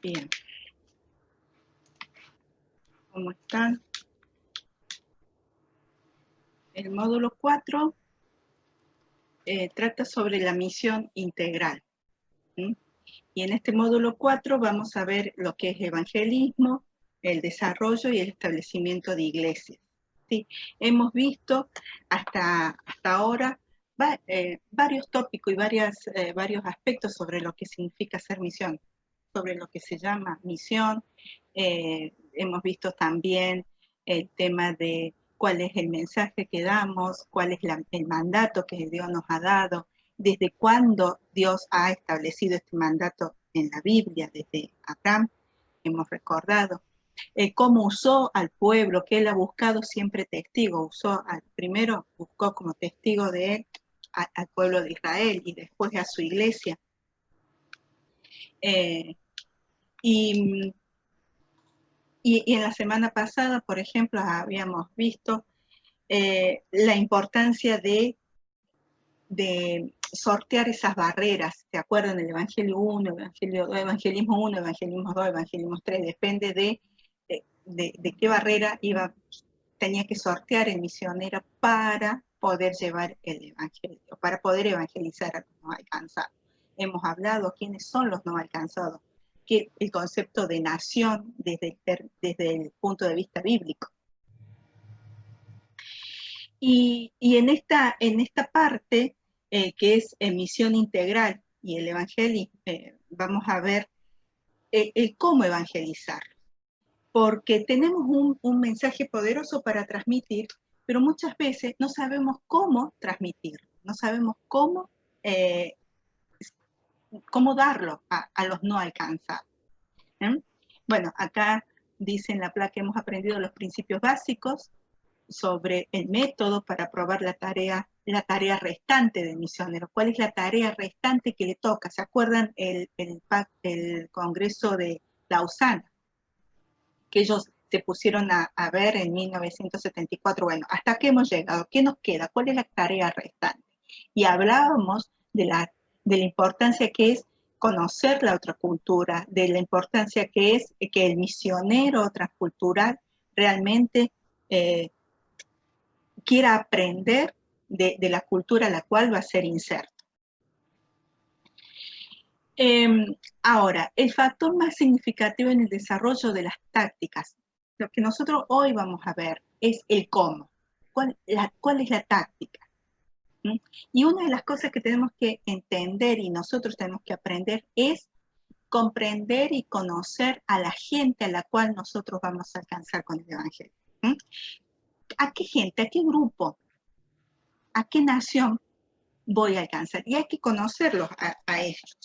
Bien, ¿cómo están? El módulo 4 trata sobre la misión integral. ¿Sí? Y en este módulo 4 vamos a ver lo que es evangelismo, el desarrollo y el establecimiento de iglesias. ¿Sí? Hemos visto hasta ahora varios tópicos y varios aspectos sobre lo que significa ser misión, sobre lo que se llama misión. Hemos visto también el tema de cuál es el mensaje que damos, cuál es el mandato que Dios nos ha dado, desde cuándo Dios ha establecido este mandato en la Biblia, desde Abraham, hemos recordado, cómo usó al pueblo, que él ha buscado siempre testigos, primero buscó como testigo de él al pueblo de Israel y después a su iglesia. Y en la semana pasada, por ejemplo, habíamos visto la importancia de sortear esas barreras. ¿Se acuerdan del Evangelio 1, Evangelio 2, Evangelismo 1, Evangelismo 2, Evangelismo 3? Depende de qué barrera tenía que sortear el misionero para poder llevar el Evangelio, para poder evangelizar a los no alcanzados. Hemos hablado quiénes son los no alcanzados, el concepto de nación desde el punto de vista bíblico. Y en esta parte, que es misión integral y el evangelio, vamos a ver el cómo evangelizar. Porque tenemos un mensaje poderoso para transmitir, pero muchas veces no sabemos cómo transmitir, no sabemos cómo darlo a los no alcanzados. Bueno, acá dice en la placa que hemos aprendido los principios básicos sobre el método para aprobar la tarea restante del misionero. ¿Cuál es la tarea restante que le toca? ¿Se acuerdan el Congreso de Lausana? Que ellos se pusieron a ver en 1974. Bueno, ¿hasta qué hemos llegado? ¿Qué nos queda? ¿Cuál es la tarea restante? Y hablábamos de la importancia que es conocer la otra cultura, de la importancia que es que el misionero transcultural realmente quiera aprender de la cultura a la cual va a ser inserto. Ahora, el factor más significativo en el desarrollo de las tácticas, lo que nosotros hoy vamos a ver es el cómo. ¿Cuál es la táctica? Y una de las cosas que tenemos que entender y nosotros tenemos que aprender es comprender y conocer a la gente a la cual nosotros vamos a alcanzar con el Evangelio. ¿A qué gente? ¿A qué grupo? ¿A qué nación voy a alcanzar? Y hay que conocerlos a ellos,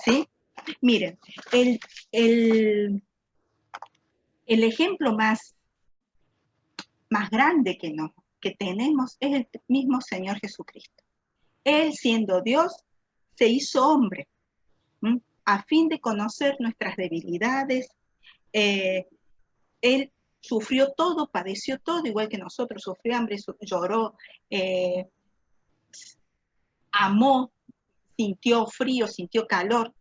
¿sí? Miren, el ejemplo más grande que tenemos es el mismo Señor Jesucristo. Él, siendo Dios, se hizo hombre, a fin de conocer nuestras debilidades. Él sufrió todo, padeció todo, igual que nosotros, sufrió hambre, lloró, amó, sintió frío, sintió calor,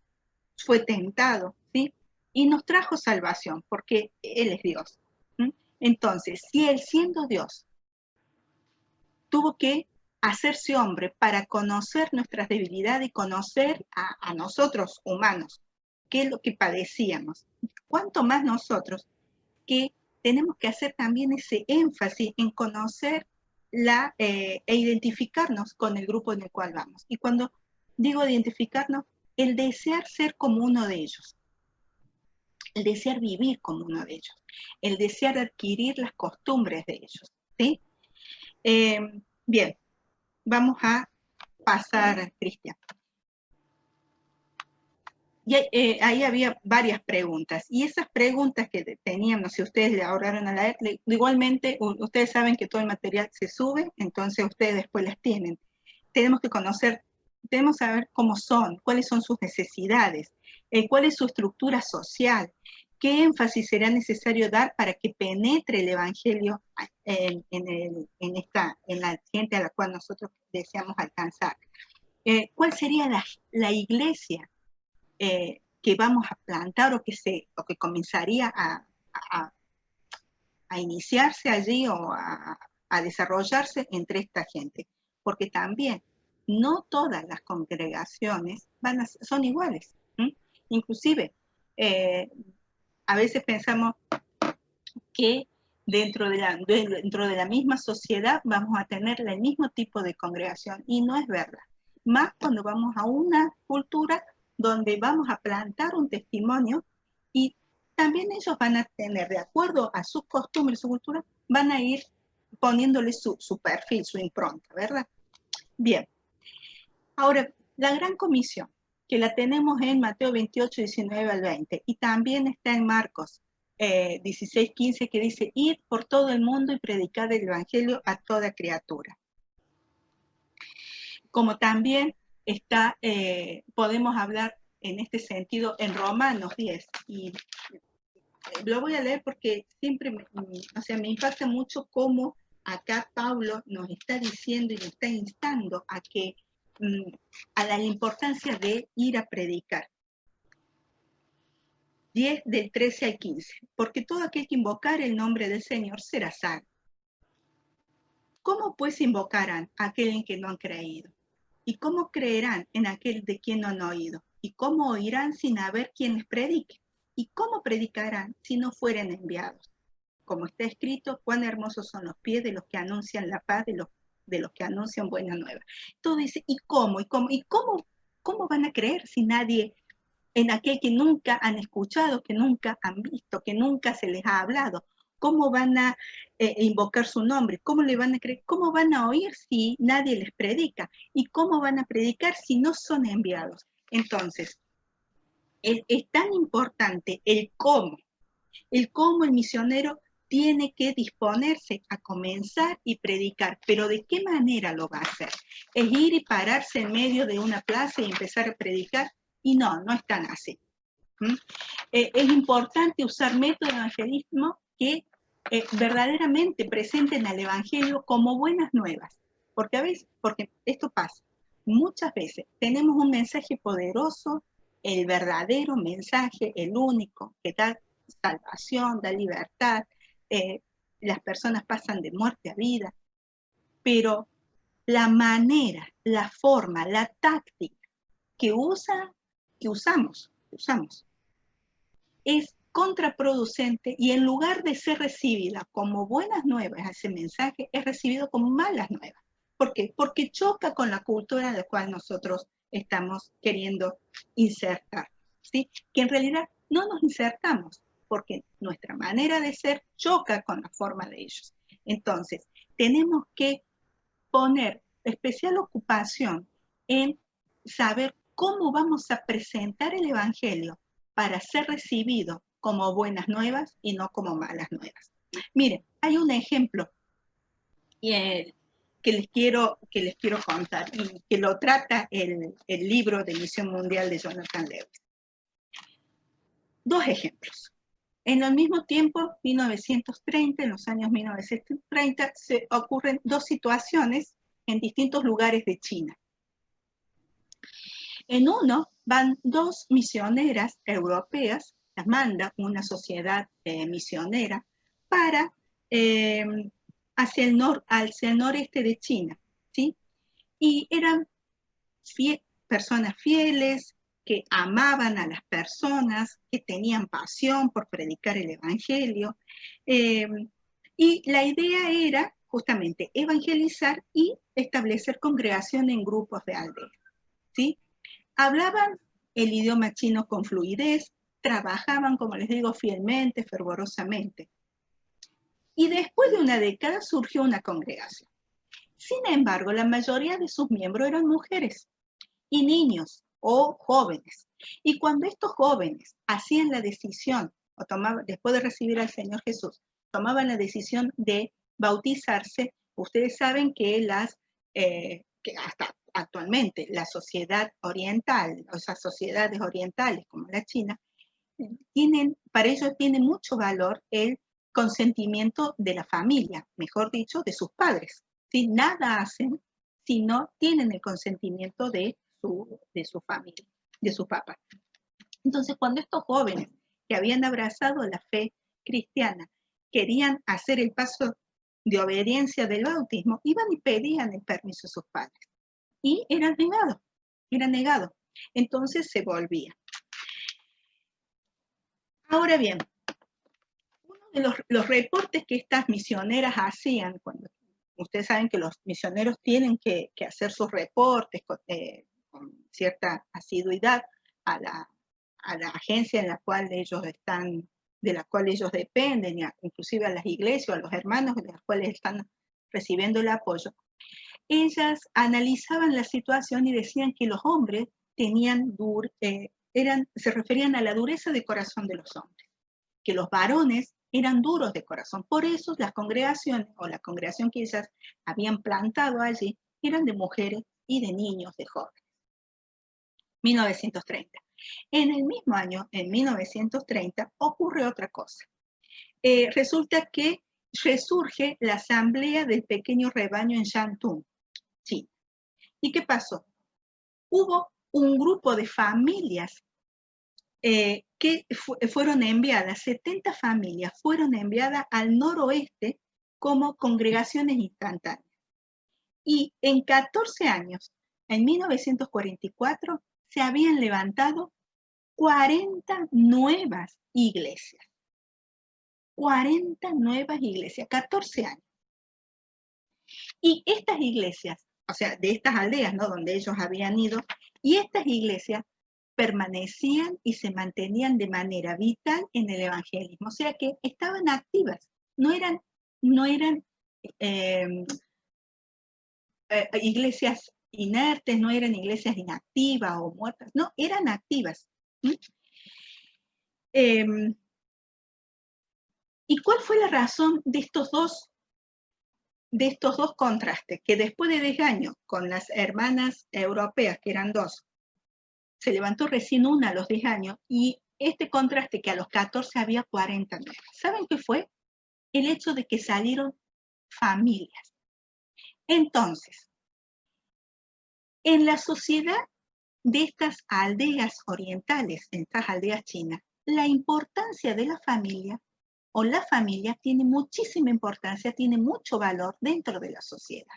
fue tentado, ¿sí? Y nos trajo salvación, porque Él es Dios. Entonces, si Él, siendo Dios, tuvo que hacerse hombre para conocer nuestras debilidades y conocer a nosotros humanos, qué es lo que padecíamos, cuánto más nosotros, que tenemos que hacer también ese énfasis en conocer e identificarnos con el grupo en el cual vamos. Y cuando digo identificarnos, el desear ser como uno de ellos, el desear vivir como uno de ellos, el desear adquirir las costumbres de ellos, ¿sí? Bien, vamos a pasar, Cristian. Y ahí había varias preguntas, y esas preguntas que teníamos, si ustedes le ahorraron a leer, igualmente ustedes saben que todo el material se sube, entonces ustedes después las tienen. Tenemos que conocer, tenemos que saber cómo son, cuáles son sus necesidades, cuál es su estructura social, qué énfasis será necesario dar para que penetre el Evangelio en la gente a la cual nosotros deseamos alcanzar. ¿Cuál sería la iglesia que que vamos a plantar o que comenzaría a iniciarse allí o a desarrollarse entre esta gente. Porque también no todas las congregaciones son iguales. Inclusive, a veces pensamos que dentro de la misma sociedad vamos a tener el mismo tipo de congregación, y no es verdad. Más cuando vamos a una cultura donde vamos a plantar un testimonio, y también ellos van a tener, de acuerdo a sus costumbres, su cultura, van a ir poniéndole su perfil, su impronta, ¿verdad? Bien. Ahora, la gran comisión, que la tenemos en Mateo 28, 19 al 20, y también está en Marcos 16, 15, que dice: id por todo el mundo y predicad el evangelio a toda criatura. Como también está, podemos hablar en este sentido en Romanos 10, y lo voy a leer porque siempre me impacta mucho cómo acá Pablo nos está diciendo y nos está instando a que a la importancia de ir a predicar. 10 del 13 al 15. Porque todo aquel que invocar el nombre del Señor será salvo. ¿Cómo pues invocarán a aquel en que no han creído? ¿Y cómo creerán en aquel de quien no han oído? ¿Y cómo oirán sin haber quien les predique? ¿Y cómo predicarán si no fueren enviados? Como está escrito, cuán hermosos son los pies de los que anuncian la paz, de los que anuncian buena nueva. Todo dice, ¿y cómo? ¿Cómo van a creer si nadie, en aquel que nunca han escuchado, que nunca han visto, que nunca se les ha hablado? ¿Cómo van a invocar su nombre? ¿Cómo le van a creer? ¿Cómo van a oír si nadie les predica? ¿Y cómo van a predicar si no son enviados? Entonces, es tan importante el cómo el misionero tiene que disponerse a comenzar y predicar, pero ¿de qué manera lo va a hacer? ¿Es ir y pararse en medio de una plaza y empezar a predicar? Y no es tan así. Es importante usar métodos de evangelismo que verdaderamente presenten al evangelio como buenas nuevas, porque esto pasa. Muchas veces tenemos un mensaje poderoso, el verdadero mensaje, el único, que da salvación, da libertad, las personas pasan de muerte a vida, pero la manera, la forma, la táctica que usamos es contraproducente, y en lugar de ser recibida como buenas nuevas, ese mensaje es recibido como malas nuevas. ¿Por qué? Porque choca con la cultura en la cual nosotros estamos queriendo insertar, ¿sí? Que en realidad no nos insertamos, porque nuestra manera de ser choca con la forma de ellos. Entonces, tenemos que poner especial ocupación en saber cómo vamos a presentar el evangelio para ser recibido como buenas nuevas y no como malas nuevas. Miren, hay un ejemplo que les quiero contar, y que lo trata el libro de Misión Mundial de Jonathan Lewis. Dos ejemplos. En el mismo tiempo, 1930, en los años 1930, se ocurren dos situaciones en distintos lugares de China. En uno van dos misioneras europeas, las manda una sociedad misionera para hacia el noreste de China, ¿sí? Y eran personas fieles, que amaban a las personas, que tenían pasión por predicar el evangelio, y la idea era justamente evangelizar y establecer congregación en grupos de aldeas, ¿sí? Hablaban el idioma chino con fluidez, trabajaban, como les digo, fielmente, fervorosamente. Y después de una década surgió una congregación. Sin embargo, la mayoría de sus miembros eran mujeres y niños o jóvenes. Y cuando estos jóvenes hacían la decisión, o después de recibir al Señor Jesús, tomaban la decisión de bautizarse, ustedes saben que que hasta actualmente la sociedad oriental, o sea, sociedades orientales como la China, para ellos tiene mucho valor el consentimiento de la familia, mejor dicho, de sus padres. ¿Sí? Nada hacen si no tienen el consentimiento de su familia, de su papá. Entonces, cuando estos jóvenes que habían abrazado la fe cristiana querían hacer el paso de obediencia del bautismo, iban y pedían el permiso a sus padres. Y eran negados. Entonces se volvía. Ahora bien, uno de los reportes que estas misioneras hacían, cuando ustedes saben que los misioneros tienen que hacer sus reportes con cierta asiduidad a la agencia en la cual ellos están, de la cual ellos dependen, inclusive a las iglesias o a los hermanos de los cuales están recibiendo el apoyo, ellas analizaban la situación y decían que los hombres se referían a la dureza de corazón de los hombres, que los varones eran duros de corazón. Por eso las congregaciones, o la congregación que ellas habían plantado allí, eran de mujeres y de niños, de jóvenes. 1930. En el mismo año, en 1930, ocurre otra cosa. Resulta que resurge la asamblea del pequeño rebaño en Shantung, China. ¿Y qué pasó? Hubo un grupo de familias que fueron enviadas, 70 familias fueron enviadas al noroeste como congregaciones instantáneas. Y en 14 años, en 1944, se habían levantado 40 nuevas iglesias. 40 nuevas iglesias, 14 años. Y estas iglesias, o sea, de estas aldeas, ¿no?, donde ellos habían ido, y estas iglesias permanecían y se mantenían de manera vital en el evangelismo, o sea que estaban activas, no eran iglesias inertes, no eran iglesias inactivas o muertas, no, eran activas. ¿Y cuál fue la razón de estos dos contrastes? Que después de 10 años, con las hermanas europeas, que eran dos, se levantó recién una a los 10 años, y este contraste que a los 14 había 40 nuevas. ¿Saben qué fue? El hecho de que salieron familias. Entonces, en la sociedad de estas aldeas orientales, en estas aldeas chinas, la importancia de la familia o la familia tiene muchísima importancia, tiene mucho valor dentro de la sociedad.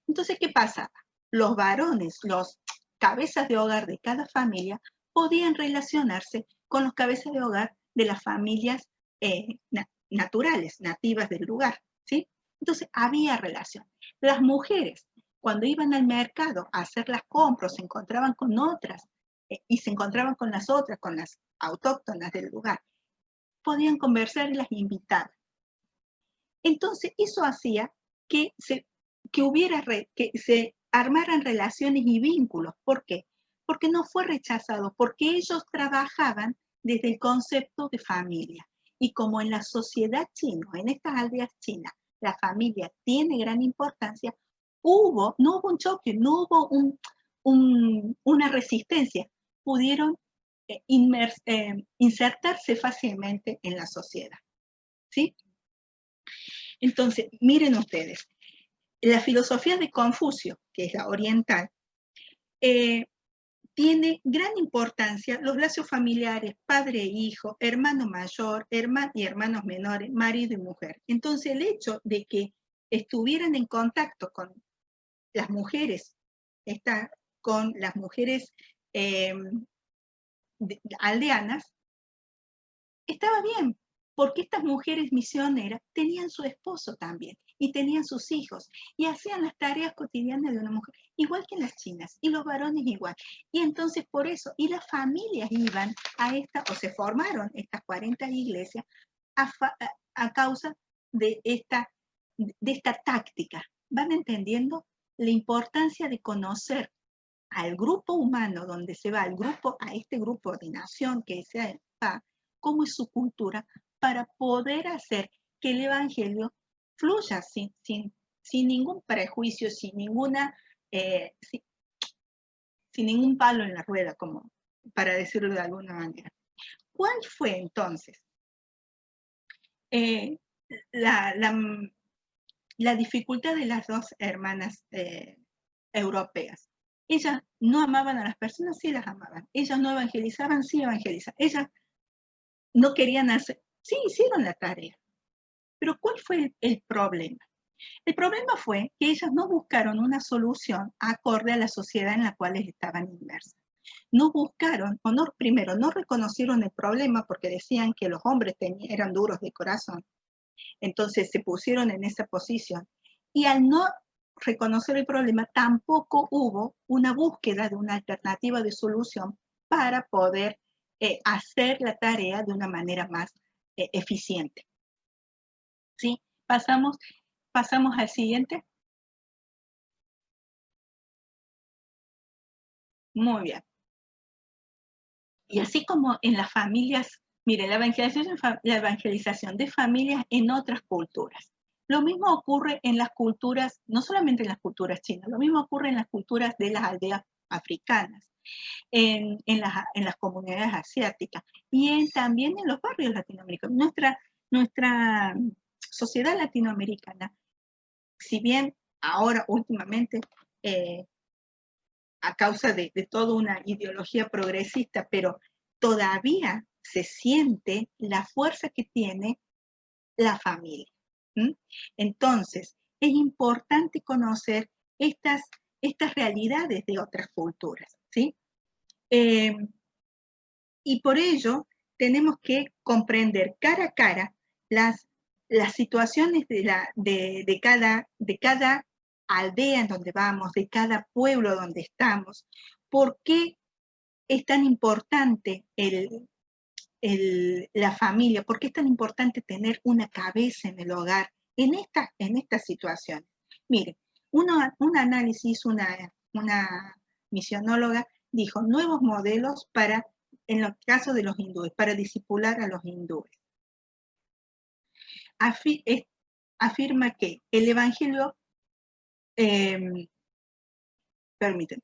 Entonces, ¿qué pasaba? Los varones, los cabezas de hogar de cada familia, podían relacionarse con los cabezas de hogar de las familias naturales, nativas del lugar, ¿sí? Entonces, había relación. Las mujeres, cuando iban al mercado a hacer las compras, se encontraban con otras, y se encontraban con las otras, con las autóctonas del lugar, podían conversar y las invitaban. Entonces, eso hacía que se armaran relaciones y vínculos. ¿Por qué? Porque no fue rechazado, porque ellos trabajaban desde el concepto de familia. Y como en la sociedad china, en estas aldeas chinas, la familia tiene gran importancia, no hubo un choque, no hubo una resistencia. Pudieron insertarse fácilmente en la sociedad. ¿Sí? Entonces, miren ustedes, la filosofía de Confucio, que es la oriental, tiene gran importancia los lazos familiares, padre e hijo, hermano mayor, y hermanos menores, marido y mujer. Entonces, el hecho de que estuvieran en contacto con las mujeres, aldeanas, estaba bien, porque estas mujeres misioneras tenían su esposo también, y tenían sus hijos, y hacían las tareas cotidianas de una mujer, igual que las chinas, y los varones igual. Y entonces por eso, y las familias iban o se formaron estas 40 iglesias a causa de esta táctica. ¿Van entendiendo la importancia de conocer al grupo humano donde se va, a este grupo de nación que se va, cómo es su cultura, para poder hacer que el evangelio fluya sin ningún prejuicio, sin ningún palo en la rueda, como para decirlo de alguna manera? ¿Cuál fue entonces la dificultad de las dos hermanas europeas? Ellas no amaban a las personas, sí las amaban. Ellas no evangelizaban, sí evangelizaban. Ellas no querían hacer, sí hicieron la tarea. Pero ¿cuál fue el problema? El problema fue que ellas no buscaron una solución acorde a la sociedad en la cual estaban inmersas. No buscaron, o no, primero, no reconocieron el problema porque decían que los hombres eran duros de corazón. Entonces se pusieron en esa posición. Y al no reconocer el problema, tampoco hubo una búsqueda de una alternativa de solución para poder hacer la tarea de una manera más eficiente. ¿Sí? Pasamos al siguiente. Muy bien. Y así como en las familias, mire, la evangelización de familias en otras culturas. Lo mismo ocurre en las culturas, no solamente en las culturas chinas, lo mismo ocurre en las culturas de las aldeas africanas, en las comunidades asiáticas y también en los barrios latinoamericanos. Nuestra sociedad latinoamericana, si bien ahora últimamente a causa de toda una ideología progresista, pero todavía se siente la fuerza que tiene la familia. ¿Mm? Entonces, es importante conocer estas realidades de otras culturas, ¿sí? Y por ello tenemos que comprender cara a cara las situaciones de cada aldea en donde vamos, de cada pueblo donde estamos. ¿Por qué es tan importante la familia? ¿Por qué es tan importante tener una cabeza en el hogar en estas situaciones? Mire, un análisis, una misionóloga dijo nuevos modelos en el caso de los hindúes, para discipular a los hindúes. Afirma que el evangelio, permítanme,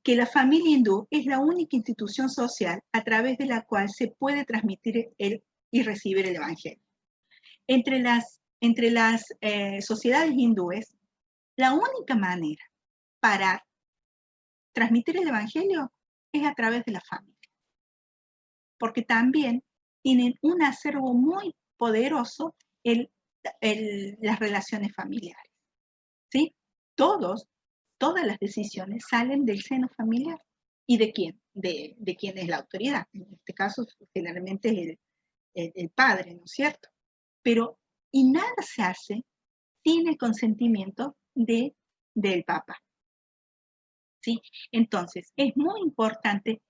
que la familia hindú es la única institución social a través de la cual se puede transmitir y recibir el evangelio. Entre las sociedades hindúes, la única manera para transmitir el evangelio es a través de la familia, porque también tienen un acervo muy poderoso las relaciones familiares, ¿sí? Todas las decisiones salen del seno familiar. ¿Y de quién? De quién es la autoridad. En este caso, generalmente es el padre, ¿no es cierto? Pero, y nada se hace sin el consentimiento del Papa, ¿sí? Entonces, es muy importante,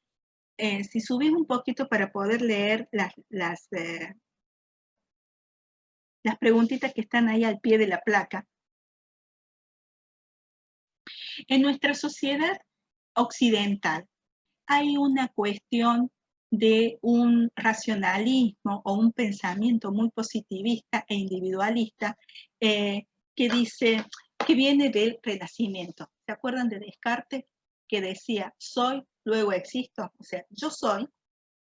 si subís un poquito para poder leer las preguntitas que están ahí al pie de la placa. En nuestra sociedad occidental hay una cuestión de un racionalismo o un pensamiento muy positivista e individualista que dice, que viene del Renacimiento. ¿Se acuerdan de Descartes? Que decía, soy, luego existo. O sea, yo soy,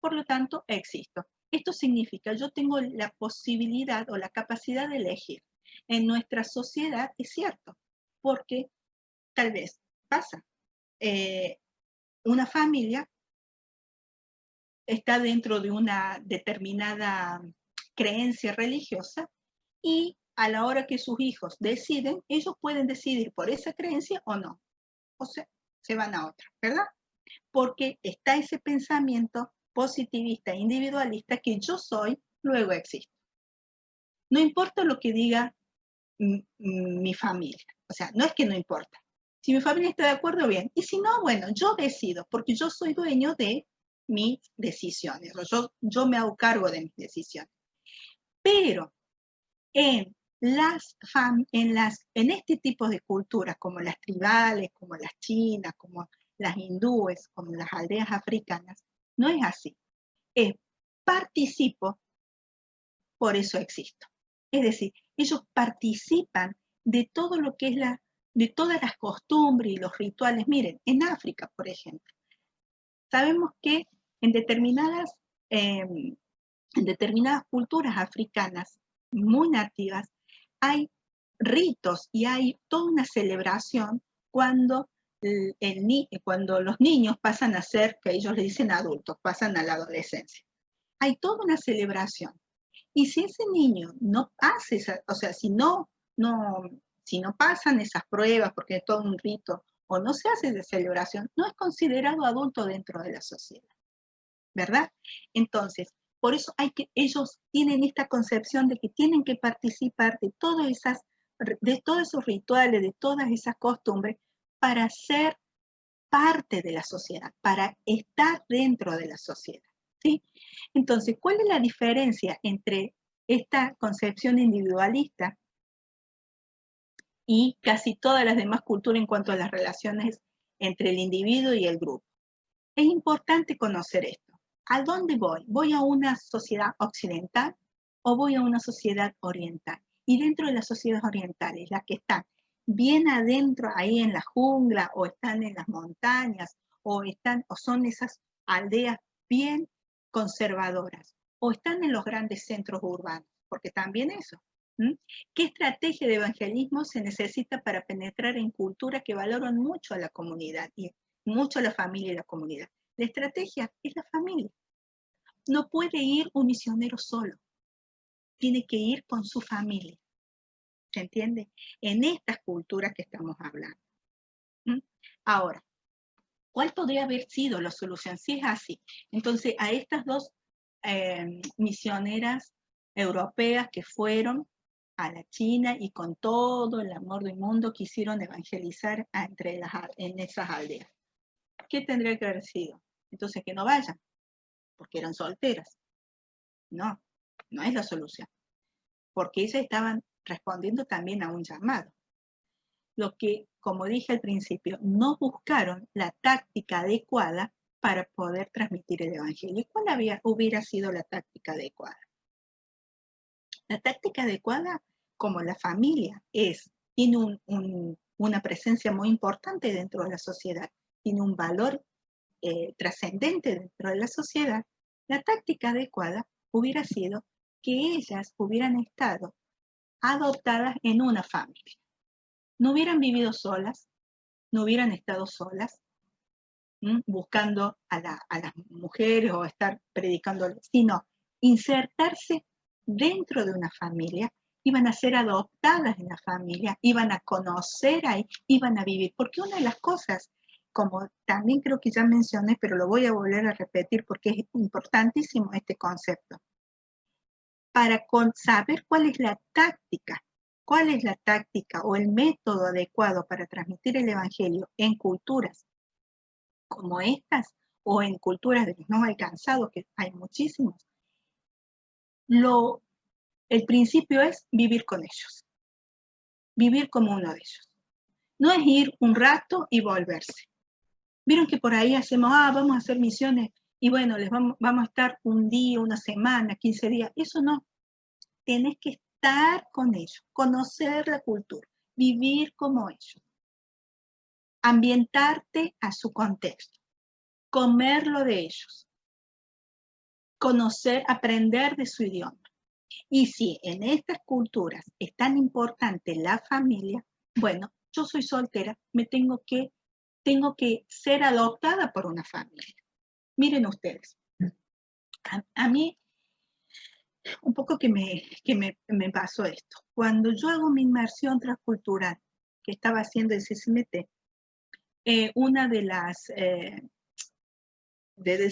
por lo tanto, existo. Esto significa, yo tengo la posibilidad o la capacidad de elegir. En nuestra sociedad es cierto, porque tal vez pasa. Una familia está dentro de una determinada creencia religiosa y a la hora que sus hijos deciden, ellos pueden decidir por esa creencia o no. O sea, se van a otra, ¿verdad? Porque está ese pensamiento positivista, individualista, que yo soy, luego existo. No importa lo que diga mi familia. O sea, no es que no importa. Si mi familia está de acuerdo, bien. Y si no, bueno, yo decido, porque yo soy dueño de mis decisiones, o yo me hago cargo de mis decisiones. Pero en este tipo de culturas, como las tribales, como las chinas, como las hindúes, como las aldeas africanas, no es así. Es participo, por eso existo. Es decir, ellos participan de todo lo que es de todas las costumbres y los rituales. Miren, en África, por ejemplo, sabemos que en determinadas culturas africanas muy nativas hay ritos y hay toda una celebración cuando cuando los niños pasan a ser, que ellos le dicen adultos, pasan a la adolescencia. Hay toda una celebración. Y si ese niño no hace o sea, si no pasan esas pruebas, porque es todo un rito, o no se hace esa celebración, no es considerado adulto dentro de la sociedad, ¿verdad? Entonces, por eso ellos tienen esta concepción de que tienen que participar de todos esos rituales, de todas esas costumbres, para ser parte de la sociedad, para estar dentro de la sociedad, ¿sí? Entonces, ¿cuál es la diferencia entre esta concepción individualista y casi todas las demás culturas en cuanto a las relaciones entre el individuo y el grupo? Es importante conocer esto. ¿A dónde voy? ¿Voy a una sociedad occidental o voy a una sociedad oriental? Y dentro de las sociedades orientales, las que están bien adentro, ahí en la jungla, o están en las montañas, o son esas aldeas bien conservadoras, o están en los grandes centros urbanos, porque también eso. ¿Qué estrategia de evangelismo se necesita para penetrar en culturas que valoran mucho a la comunidad y mucho a la familia y la comunidad? La estrategia es la familia. No puede ir un misionero solo, tiene que ir con su familia. ¿Se entiende? En estas culturas que estamos hablando. Ahora, ¿cuál podría haber sido la solución? Si es así, entonces a estas dos misioneras europeas que fueron a la China y con todo el amor del mundo quisieron evangelizar en esas aldeas. ¿Qué tendría que haber sido? Entonces que no vayan, porque eran solteras. No, no es la solución, porque ellas estaban respondiendo también a un llamado. Lo que, como dije al principio, no buscaron la táctica adecuada para poder transmitir el evangelio. ¿Cuál hubiera sido la táctica adecuada? La táctica adecuada, como la familia tiene una presencia muy importante dentro de la sociedad, tiene un valor trascendente dentro de la sociedad, la táctica adecuada hubiera sido que ellas hubieran estado adoptadas en una familia. No hubieran vivido solas, no hubieran estado solas, buscando a las mujeres o estar predicando, sino insertarse dentro de una familia, iban a ser adoptadas en la familia, iban a conocer ahí, iban a vivir. Porque una de las cosas, como también creo que ya mencioné, pero lo voy a volver a repetir porque es importantísimo este concepto, para saber cuál es la táctica o el método adecuado para transmitir el evangelio en culturas como estas o en culturas de los no alcanzados, que hay muchísimos, el principio es vivir con ellos, vivir como uno de ellos. No es ir un rato y volverse. Vieron que por ahí hacemos, vamos a hacer misiones y bueno, vamos a estar un día, una semana, 15 días. Eso no. Tenés que estar con ellos, conocer la cultura, vivir como ellos, ambientarte a su contexto, comer lo de ellos, conocer, aprender de su idioma. Y si en estas culturas es tan importante la familia, bueno, yo soy soltera, tengo que ser adoptada por una familia. Miren ustedes, a mí un poco que me pasó esto. Cuando yo hago mi inmersión transcultural que estaba haciendo el CCMT, una de las del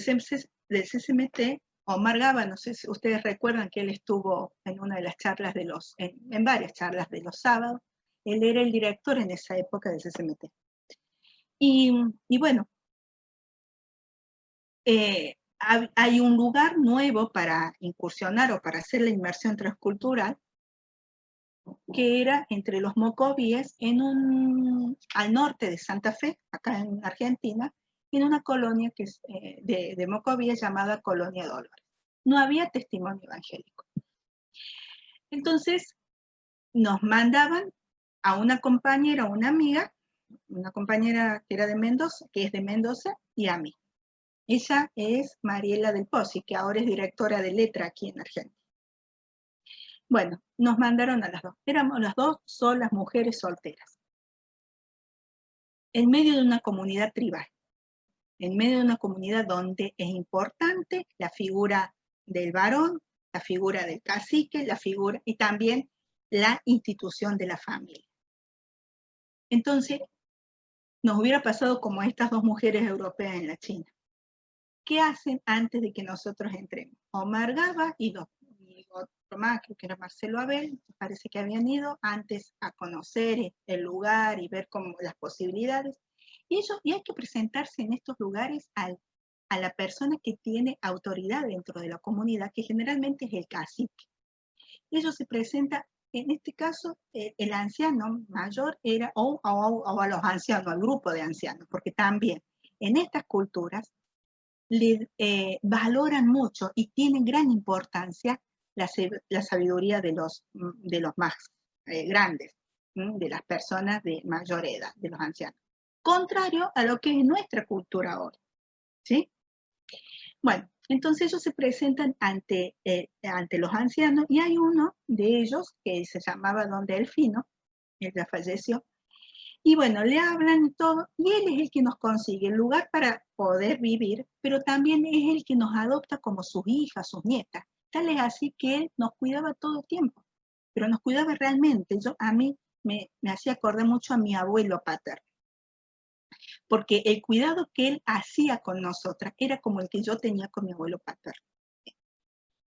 CCMT, Omar Gaba, no sé si ustedes recuerdan que él estuvo en una de las charlas en varias charlas de los sábados. Él era el director en esa época del CCMT. Y bueno, hay un lugar nuevo para incursionar o para hacer la inmersión transcultural, que era entre los Mocovíes, al norte de Santa Fe, acá en Argentina, en una colonia que es de Mocovíes llamada Colonia Dolores. No había testimonio evangélico. Entonces nos mandaban a una compañera, una amiga, una compañera que era de Mendoza, que es de Mendoza, y a mí. Ella es Mariela del Pozzi, que ahora es directora de letra aquí en Argentina. Bueno, nos mandaron a las dos. Éramos las dos solas mujeres solteras. en medio de una comunidad tribal, en medio de una comunidad donde es importante la figura del varón, la figura del cacique, la figura y también la institución de la familia. Entonces, nos hubiera pasado como estas dos mujeres europeas en la China. ¿Qué hacen antes de que nosotros entremos? Omar Gaba y otro más, creo que era Marcelo Abel, parece que habían ido antes a conocer el lugar y ver cómo, las posibilidades. Y hay que presentarse en estos lugares a la persona que tiene autoridad dentro de la comunidad, que generalmente es el cacique. Ellos se presentan, en este caso, el anciano mayor era, o a los ancianos, al grupo de ancianos, porque también en estas culturas valoran mucho y tienen gran importancia la sabiduría de los más grandes, de las personas de mayor edad, de los ancianos. Contrario a lo que es nuestra cultura hoy, ¿sí? Bueno, entonces ellos se presentan ante los ancianos y hay uno de ellos que se llamaba Don Delfino, él ya falleció, y bueno, le hablan y todo, y él es el que nos consigue el lugar para poder vivir, pero también es el que nos adopta como sus hijas, sus nietas. Tal es así que él nos cuidaba todo el tiempo, pero nos cuidaba realmente. A mí me hacía acordar mucho a mi abuelo paterno, porque el cuidado que él hacía con nosotras era como el que yo tenía con mi abuelo paterno.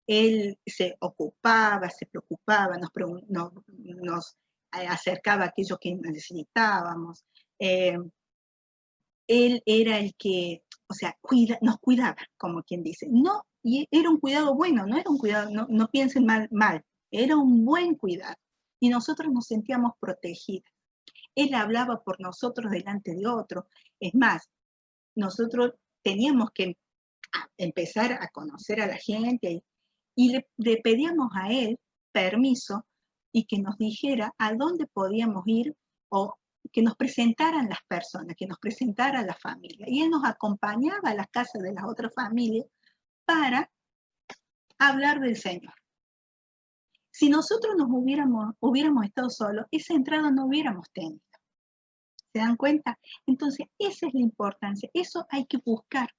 Él se ocupaba, se preocupaba, nos acercaba a aquello que necesitábamos. Él era el que, o sea, nos cuidaba, como quien dice. No, y era un cuidado bueno, no era un cuidado, no piensen mal, era un buen cuidado. Y nosotros nos sentíamos protegidas. Él hablaba por nosotros delante de otro. Es más, nosotros teníamos que empezar a conocer a la gente y le pedíamos a él permiso y que nos dijera a dónde podíamos ir o que nos presentaran las personas, que nos presentara la familia. Y él nos acompañaba a las casas de las otras familias para hablar del Señor. Si nosotros hubiéramos estado solos, esa entrada no hubiéramos tenido. ¿Se dan cuenta? Entonces, esa es la importancia. Eso hay que buscar,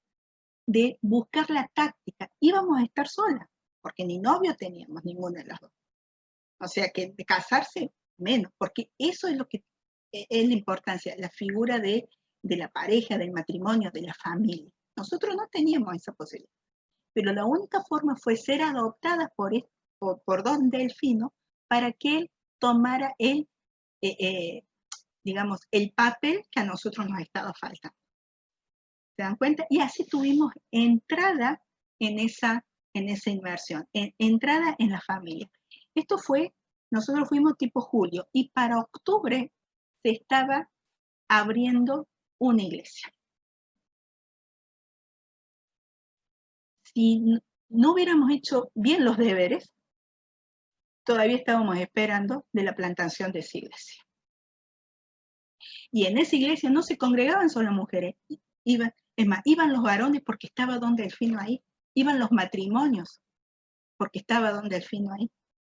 de buscar la táctica. Íbamos a estar solas, porque ni novio teníamos ninguna de las dos. O sea que de casarse, menos, porque eso es lo que es la importancia, la figura de la pareja, del matrimonio, de la familia. Nosotros no teníamos esa posibilidad, pero la única forma fue ser adoptadas por Don Delfino para que él tomara digamos, el papel que a nosotros nos estaba faltando. ¿Se dan cuenta? Y así tuvimos entrada en esa inmersión, entrada en la familia. Esto fue, nosotros fuimos tipo julio, y para octubre se estaba abriendo una iglesia. Si no hubiéramos hecho bien los deberes, todavía estábamos esperando de la plantación de esa iglesia. Y en esa iglesia no se congregaban solo mujeres, iban los varones porque estaba Don Delfino ahí, iban los matrimonios porque estaba Don Delfino ahí.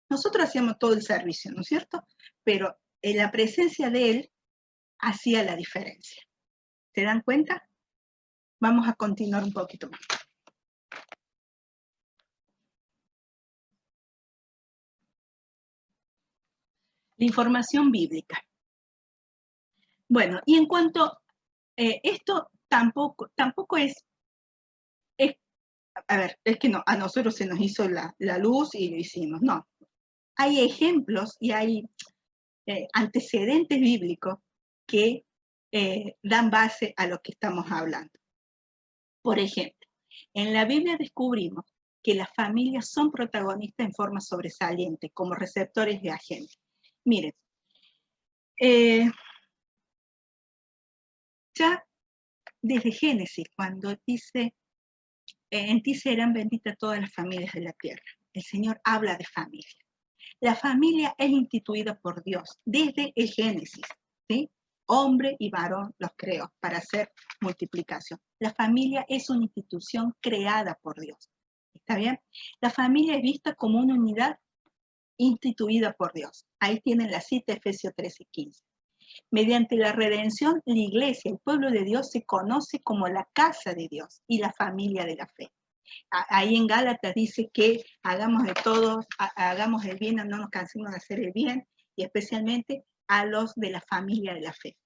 Nosotros hacíamos todo el servicio, ¿no es cierto? Pero la presencia de él hacía la diferencia. ¿Se dan cuenta? Vamos a continuar un poquito más. La información bíblica. Bueno, y en cuanto esto tampoco es, a ver, es que no, a nosotros se nos hizo la luz y lo hicimos, no. Hay ejemplos y hay antecedentes bíblicos que dan base a lo que estamos hablando. Por ejemplo, en la Biblia descubrimos que las familias son protagonistas en forma sobresaliente, como receptores de agentes. Miren, ya desde Génesis, cuando dice, en ti serán benditas todas las familias de la tierra, el Señor habla de familia. La familia es instituida por Dios desde el Génesis, ¿sí? Hombre y varón los creó para hacer multiplicación. La familia es una institución creada por Dios. ¿Está bien? La familia es vista como una unidad instituida por Dios. Ahí tienen la cita, Efesios 13:15. Mediante la redención, la iglesia, el pueblo de Dios, se conoce como la casa de Dios y la familia de la fe. Ahí en Gálatas dice que hagamos de todo, hagamos el bien, no nos cansemos de hacer el bien, y especialmente a los de la familia de la fe.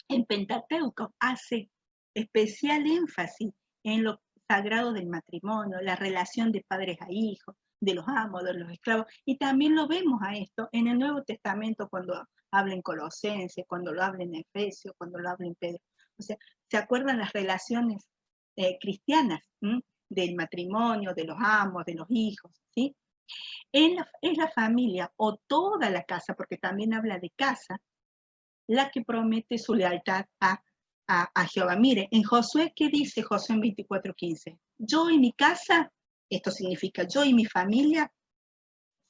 En Pentateuco hace especial énfasis en lo sagrado del matrimonio, la relación de padres a hijos, de los amos, de los esclavos, y también lo vemos a esto en el Nuevo Testamento cuando habla en Colosenses, cuando lo habla en Efesios, cuando lo habla en Pedro. O sea, ¿se acuerdan las relaciones cristianas? Del matrimonio, de los amos, de los hijos, ¿sí? Es la familia o toda la casa, porque también habla de casa, la que promete su lealtad a Jehová. Mire, en Josué, ¿qué dice Josué en 24:15? Yo y mi casa, esto significa yo y mi familia,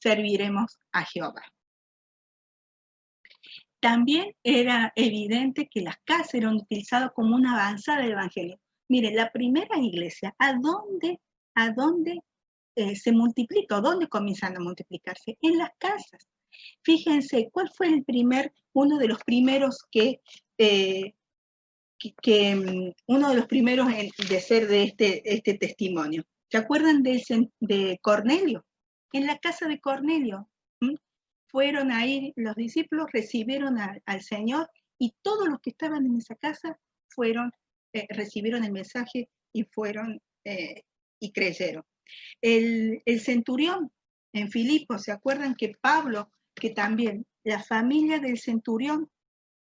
serviremos a Jehová. También era evidente que las casas eran utilizadas como una avanzada del evangelio. Mire, la primera iglesia, ¿a dónde se multiplicó? ¿Dónde comienzan a multiplicarse? En las casas. Fíjense, ¿cuál fue uno de los primeros uno de los primeros de ser de este testimonio? ¿Se acuerdan de Cornelio? En la casa de Cornelio, fueron ahí los discípulos, recibieron al Señor, y todos los que estaban en esa casa recibieron el mensaje y fueron y creyeron. El centurión en Filipos, ¿se acuerdan que Pablo, que también la familia del centurión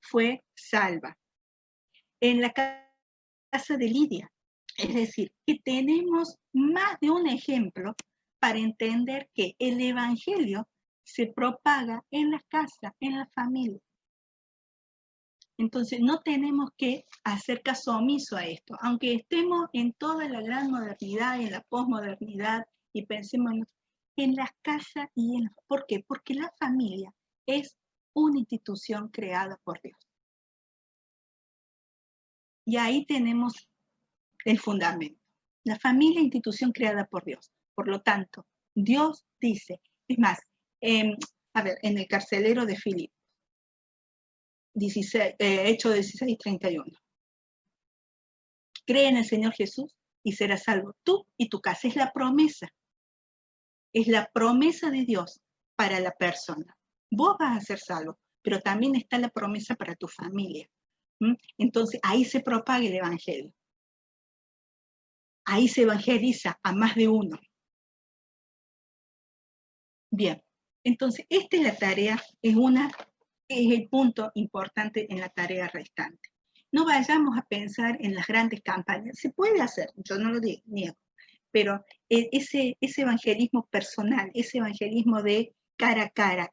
fue salva? En la casa de Lidia. Es decir, que tenemos más de un ejemplo para entender que el evangelio se propaga en la casa, en la familia. Entonces, no tenemos que hacer caso omiso a esto, aunque estemos en toda la gran modernidad, en la posmodernidad, y pensemos en las casas ¿por qué? Porque la familia es una institución creada por Dios. Y ahí tenemos el fundamento. La familia, institución creada por Dios. Por lo tanto, Dios dice, es más, en el carcelero de Filipos, Hechos 16:31. Cree en el Señor Jesús y serás salvo tú y tu casa. Es la promesa. Es la promesa de Dios para la persona. Vos vas a ser salvo, pero también está la promesa para tu familia. Entonces, ahí se propaga el evangelio. Ahí se evangeliza a más de uno. Bien, entonces esta es la tarea, es el punto importante en la tarea restante. No vayamos a pensar en las grandes campañas. Se puede hacer, yo no lo niego, pero ese evangelismo personal, ese evangelismo de cara a cara,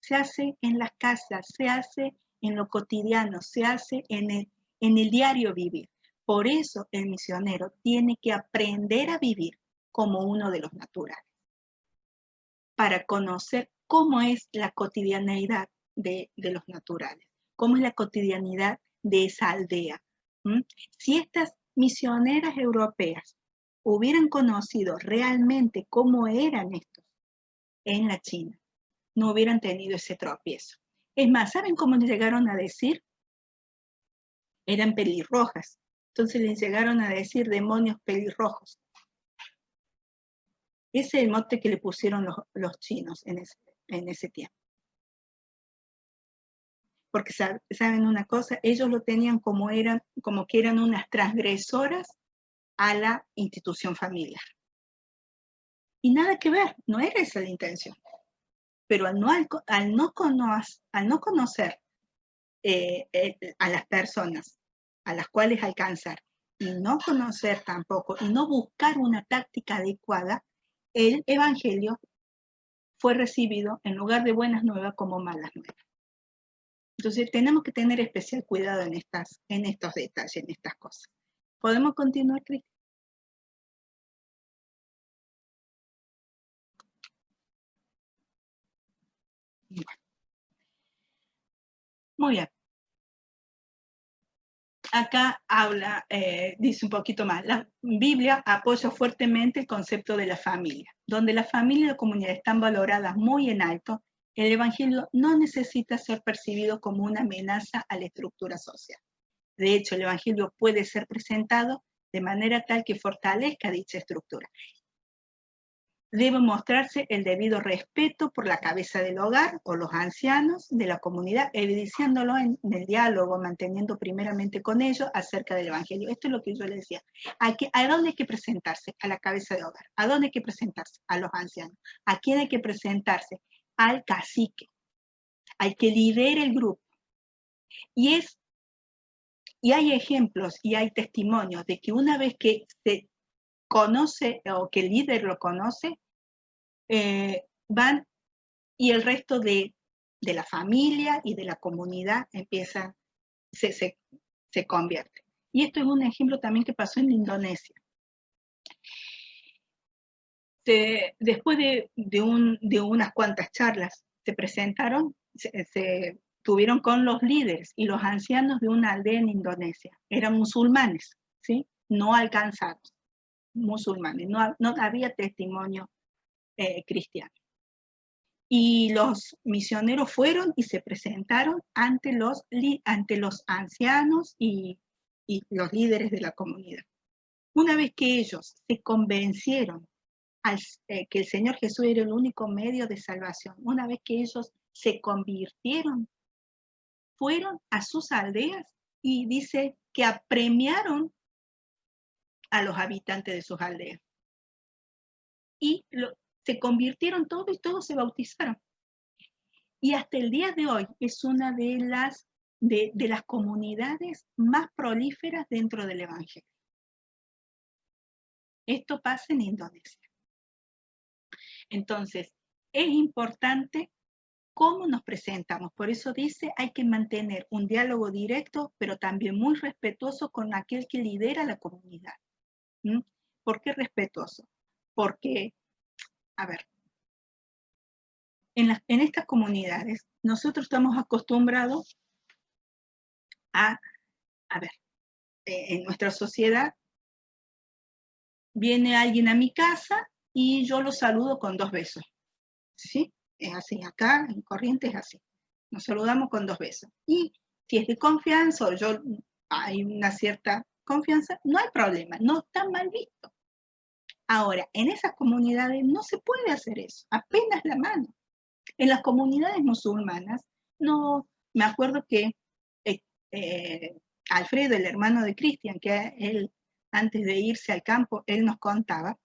se hace en las casas, se hace en lo cotidiano, se hace en el diario vivir. Por eso el misionero tiene que aprender a vivir como uno de los naturales, para conocer cómo es la cotidianeidad de los naturales, cómo es la cotidianidad de esa aldea. Si estas misioneras europeas hubieran conocido realmente cómo eran estos en la China, no hubieran tenido ese tropiezo. Es más, ¿saben cómo les llegaron a decir? Eran pelirrojas. Entonces les llegaron a decir demonios pelirrojos. Ese es el mote que le pusieron los chinos en ese tiempo. Porque saben una cosa, ellos lo tenían como que eran unas transgresoras a la institución familiar. Y nada que ver, no era esa la intención. Pero al no conocer a las personas a las cuales alcanzar, y no conocer tampoco, y no buscar una táctica adecuada, el evangelio fue recibido en lugar de buenas nuevas como malas nuevas. Entonces tenemos que tener especial cuidado en estos detalles, en estas cosas. ¿Podemos continuar, Cristian? Bueno. Muy bien. Acá dice un poquito más, la Biblia apoya fuertemente el concepto de la familia, donde la familia y la comunidad están valoradas muy en alto El Evangelio no necesita ser percibido como una amenaza a la estructura social. De hecho, el Evangelio puede ser presentado de manera tal que fortalezca dicha estructura. Debe mostrarse el debido respeto por la cabeza del hogar o los ancianos de la comunidad, evidenciándolo en el diálogo, manteniendo primeramente con ellos acerca del Evangelio. Esto es lo que yo les decía. ¿A dónde hay que presentarse? A la cabeza del hogar. ¿A dónde hay que presentarse? A los ancianos. ¿A quién hay que presentarse? Al cacique, al que lidera el grupo. Y hay ejemplos y hay testimonios de que una vez que se conoce o que el líder lo conoce, van y el resto de la familia y de la comunidad empieza, se convierte. Y esto es un ejemplo también que pasó en Indonesia. Después de unas cuantas charlas, se presentaron, se tuvieron con los líderes y los ancianos de una aldea en Indonesia. Eran musulmanes, ¿sí? No alcanzados, musulmanes, no había testimonio cristiano. Y los misioneros fueron y se presentaron ante los ancianos y los líderes de la comunidad. Una vez que ellos se convencieron que el Señor Jesús era el único medio de salvación, una vez que ellos se convirtieron, fueron a sus aldeas y dice que apremiaron a los habitantes de sus aldeas. Y se convirtieron todos y todos se bautizaron. Y hasta el día de hoy es una de las comunidades más prolíferas dentro del Evangelio. Esto pasa en Indonesia. Entonces, es importante cómo nos presentamos. Por eso dice, hay que mantener un diálogo directo, pero también muy respetuoso con aquel que lidera la comunidad. ¿Por qué respetuoso? Porque, a ver, en estas comunidades nosotros estamos acostumbrados a ver, en nuestra sociedad viene alguien a mi casa y yo lo saludo con 2 besos. ¿Sí? Es así, acá en Corrientes es así. Nos saludamos con 2 besos. Y si es de confianza o hay una cierta confianza, no hay problema, no está mal visto. Ahora, en esas comunidades no se puede hacer eso, apenas la mano. En las comunidades musulmanas, no, me acuerdo que Alfredo, el hermano de Cristian, que él, antes de irse al campo, él nos contaba,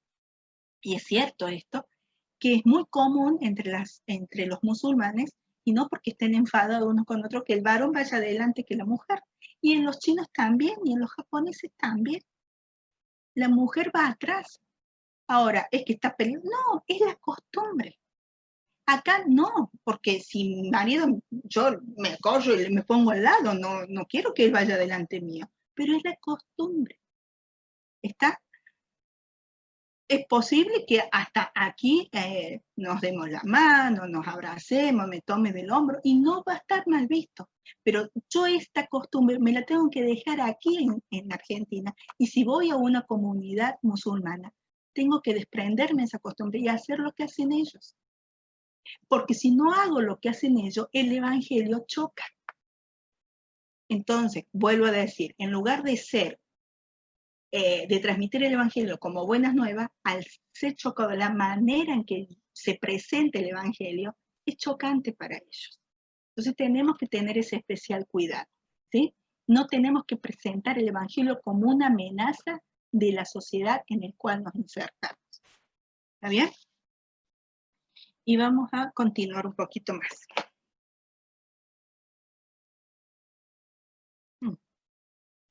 y es cierto esto, que es muy común entre los musulmanes, y no porque estén enfadados unos con otros, que el varón vaya adelante que la mujer. Y en los chinos también, y en los japoneses también. La mujer va atrás. Ahora, ¿es que está peleando? No, es la costumbre. Acá no, porque si mi marido, yo me corro y me pongo al lado, no quiero que él vaya delante mío, pero es la costumbre. Es posible que hasta aquí nos demos la mano, nos abracemos, me tome del hombro y no va a estar mal visto. Pero yo esta costumbre me la tengo que dejar aquí en Argentina, y si voy a una comunidad musulmana, tengo que desprenderme de esa costumbre y hacer lo que hacen ellos. Porque si no hago lo que hacen ellos, el evangelio choca. Entonces, vuelvo a decir, en lugar de transmitir el evangelio como buenas nuevas, al ser chocado la manera en que se presenta el evangelio, es chocante para ellos. Entonces tenemos que tener ese especial cuidado, ¿sí? No tenemos que presentar el evangelio como una amenaza de la sociedad en la cual nos insertamos. ¿Está bien? Y vamos a continuar un poquito más.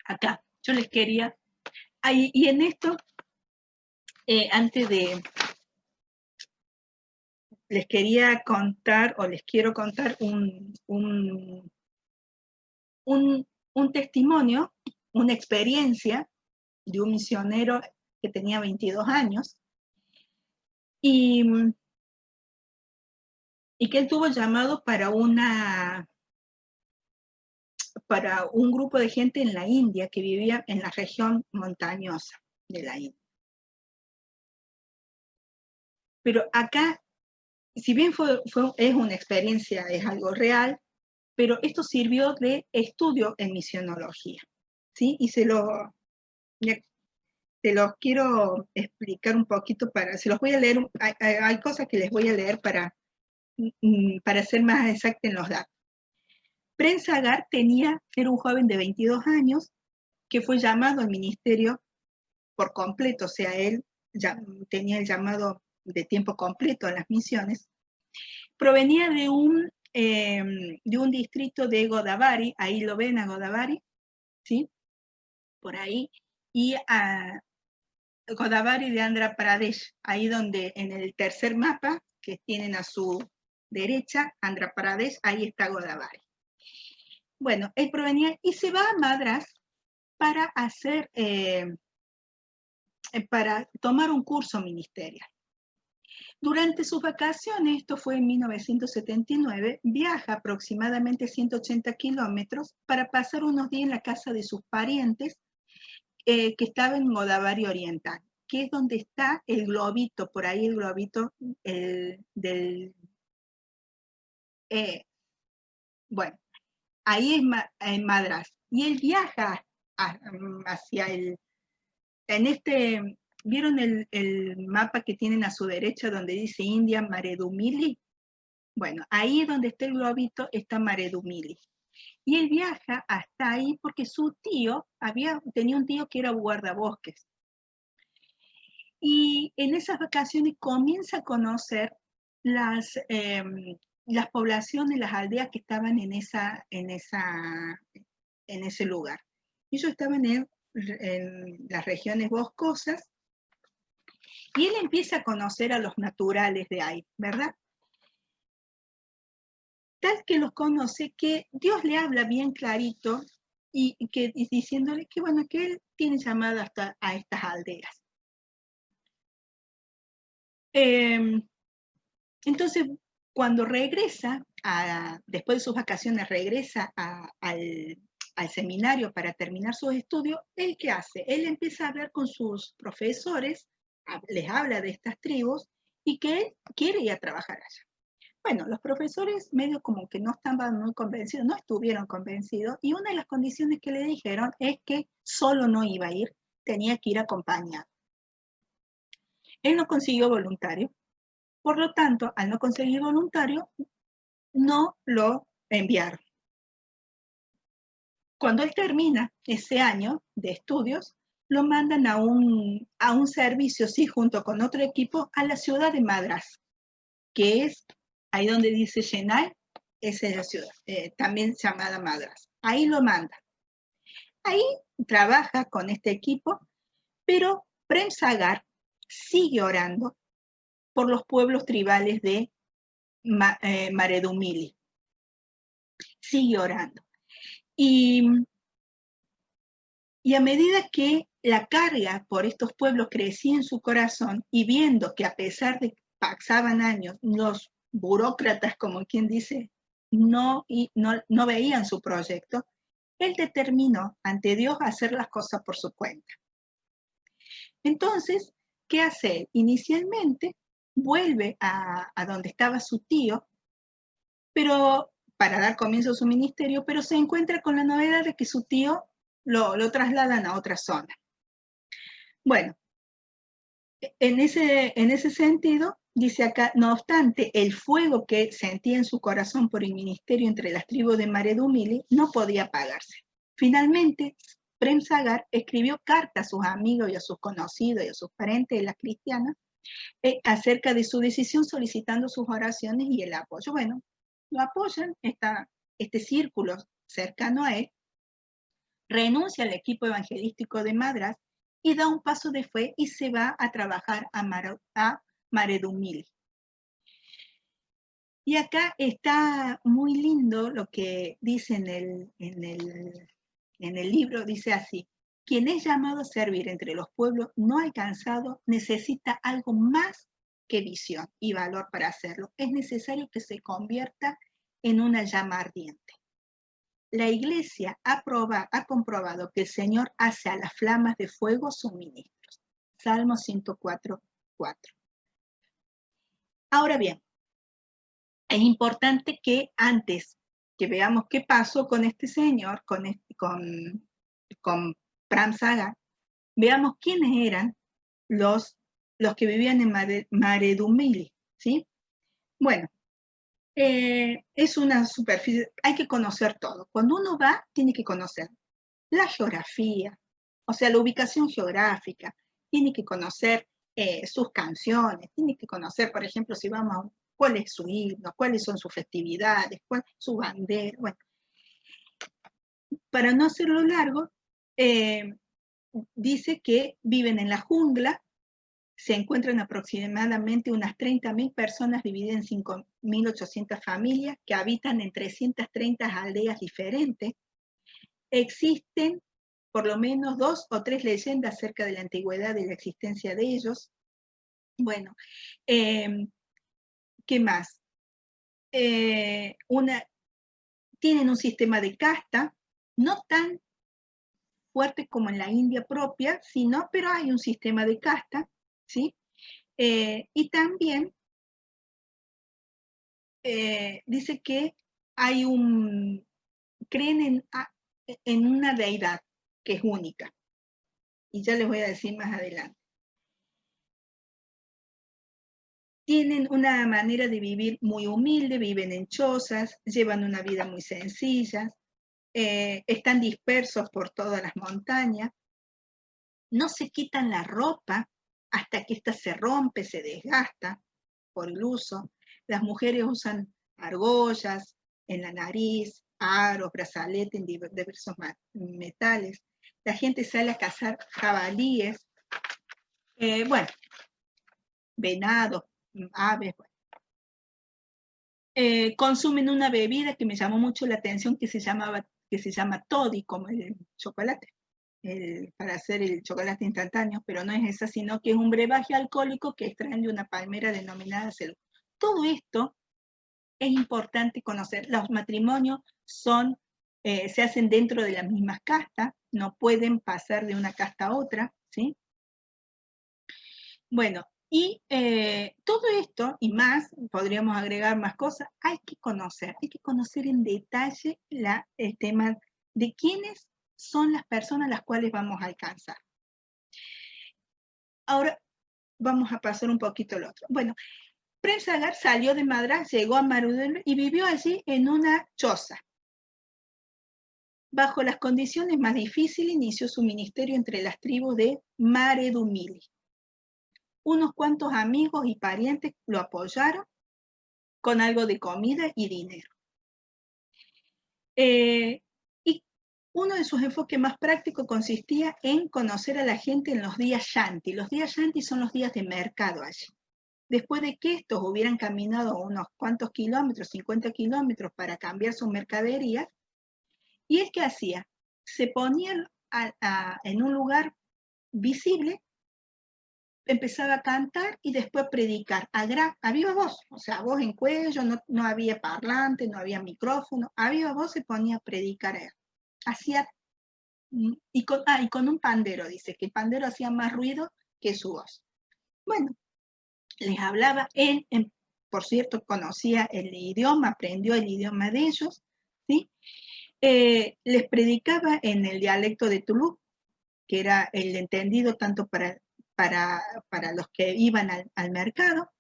Acá, yo les quería... y en esto, les quería contar, o les quiero contar un testimonio, una experiencia de un misionero que tenía 22 años, y que él tuvo llamado para un grupo de gente en la India que vivía en la región montañosa de la India. Pero acá si bien es una experiencia, es algo real, pero esto sirvió de estudio en misionología, ¿sí? Y se los quiero explicar un poquito, se los voy a leer, hay cosas que les voy a leer para ser más exacta en los datos. Prem Sagar era un joven de 22 años que fue llamado al ministerio por completo, o sea, él ya tenía el llamado de tiempo completo a las misiones. Provenía de un distrito de Godavari, ahí lo ven a Godavari, ¿sí? Por ahí, y a Godavari de Andhra Pradesh, ahí donde en el tercer mapa que tienen a su derecha, Andhra Pradesh, ahí está Godavari. Bueno, él provenía y se va a Madras para hacer, para tomar un curso ministerial. Durante sus vacaciones, esto fue en 1979, viaja aproximadamente 180 kilómetros para pasar unos días en la casa de sus parientes que estaba en Godavari Oriental, que es donde está el globito, por ahí el globito bueno, ahí es en Madras. Y él viaja hacia ¿vieron el mapa que tienen a su derecha donde dice India Maredumili? Bueno, ahí donde está el globito está Maredumili. Y él viaja hasta ahí porque su tío, tenía un tío que era guardabosques. Y en esas vacaciones comienza a conocer las poblaciones, las aldeas que estaban en ese lugar. Ellos estaban en las regiones boscosas y él empieza a conocer a los naturales de ahí, ¿verdad? Tal que los conoce que Dios le habla bien clarito y diciéndole que bueno, que él tiene llamado hasta a estas aldeas. Entonces, cuando regresa, después de sus vacaciones, regresa al seminario para terminar sus estudios, ¿él qué hace? Él empieza a hablar con sus profesores, les habla de estas tribus y que él quiere ir a trabajar allá. Bueno, los profesores medio como que no estaban muy convencidos, no estuvieron convencidos, y una de las condiciones que le dijeron es que solo no iba a ir, tenía que ir acompañado. Él no consiguió voluntario, por lo tanto, al no conseguir voluntario, no lo enviaron. Cuando él termina ese año de estudios, lo mandan a un servicio, sí, junto con otro equipo, a la ciudad de Madras, que es ahí donde dice Chennai, esa es la ciudad, también llamada Madras. Ahí lo mandan. Ahí trabaja con este equipo, pero Prem Sagar sigue orando por los pueblos tribales de Maredumili. Sigue orando. Y a medida que la carga por estos pueblos crecía en su corazón y viendo que a pesar de que pasaban años, los burócratas, como quien dice, no veían su proyecto, él determinó ante Dios hacer las cosas por su cuenta. Entonces, ¿qué hace? Inicialmente vuelve a donde estaba su tío, pero para dar comienzo a su ministerio, pero se encuentra con la novedad de que su tío lo trasladan a otra zona. Bueno, en ese sentido, dice acá, no obstante, el fuego que sentía en su corazón por el ministerio entre las tribus de Maredumili no podía apagarse. Finalmente, Prem Sagar escribió cartas a sus amigos y a sus conocidos y a sus parentes de las cristianas acerca de su decisión, solicitando sus oraciones y el apoyo. Bueno, lo apoyan, este círculo cercano a él, renuncia al equipo evangelístico de Madras y da un paso de fe y se va a trabajar a Maredumili. Y acá está muy lindo lo que dice en el libro, dice así: quien es llamado a servir entre los pueblos no alcanzado necesita algo más que visión y valor para hacerlo. Es necesario que se convierta en una llama ardiente. La Iglesia ha comprobado que el Señor hace a las flamas de fuego sus ministros. Salmo 104:4. Ahora bien, es importante que antes que veamos qué pasó con este señor, con Pram Sagar, veamos quiénes eran los que vivían en Maredumili, ¿sí? Bueno, es una superficie, hay que conocer todo. Cuando uno va, tiene que conocer la geografía, o sea, la ubicación geográfica, tiene que conocer sus canciones, tiene que conocer, por ejemplo, si vamos a cuál es su himno, cuáles son sus festividades, cuál es su bandera. Bueno, para no hacerlo largo, dice que viven en la jungla, se encuentran aproximadamente unas 30.000 personas divididas en 5.800 familias que habitan en 330 aldeas diferentes. Existen por lo menos 2 o 3 leyendas acerca de la antigüedad de la existencia de ellos. Bueno, ¿qué más? Tienen un sistema de casta, no tan fuerte como en la India propia, sino, pero hay un sistema de casta, ¿sí? Y también dice que creen en una deidad que es única. Y ya les voy a decir más adelante. Tienen una manera de vivir muy humilde, viven en chozas, llevan una vida muy sencilla, están dispersos por todas las montañas, no se quitan la ropa hasta que ésta se rompe, se desgasta por el uso. Las mujeres usan argollas en la nariz, aros, brazaletes en diversos metales. La gente sale a cazar jabalíes, bueno, venados, aves. Bueno. Consumen una bebida que me llamó mucho la atención que se llama toddy, como el chocolate, para hacer el chocolate instantáneo, pero no es esa, sino que es un brebaje alcohólico que extraen de una palmera denominada celu. Todo esto es importante conocer. Los matrimonios se hacen dentro de las mismas castas, no pueden pasar de una casta a otra, ¿sí? Bueno, y todo esto y más, podríamos agregar más cosas, hay que conocer en detalle el tema de quiénes son las personas a las cuales vamos a alcanzar. Ahora vamos a pasar un poquito al otro. Bueno, Prem Sagar salió de Madras, llegó a Marudel y vivió allí en una choza. Bajo las condiciones más difíciles, inició su ministerio entre las tribus de Maredumili. Unos cuantos amigos y parientes lo apoyaron con algo de comida y dinero. Y uno de sus enfoques más prácticos consistía en conocer a la gente en los días Shanti. Los días Shanti son los días de mercado allí. Después de que estos hubieran caminado unos cuantos kilómetros, 50 kilómetros, para cambiar sus mercaderías, ¿y él qué hacía? Se ponía en un lugar visible, empezaba a cantar y después a predicar a viva voz, o sea, voz en cuello, no había parlante, no había micrófono, a viva voz se ponía a predicar a él. Hacía, y con un pandero, dice, que el pandero hacía más ruido que su voz. Bueno, les hablaba, él, por cierto, conocía el idioma, aprendió el idioma de ellos, ¿sí? Les predicaba en el dialecto de Tulú, que era el entendido tanto para los que iban al mercado.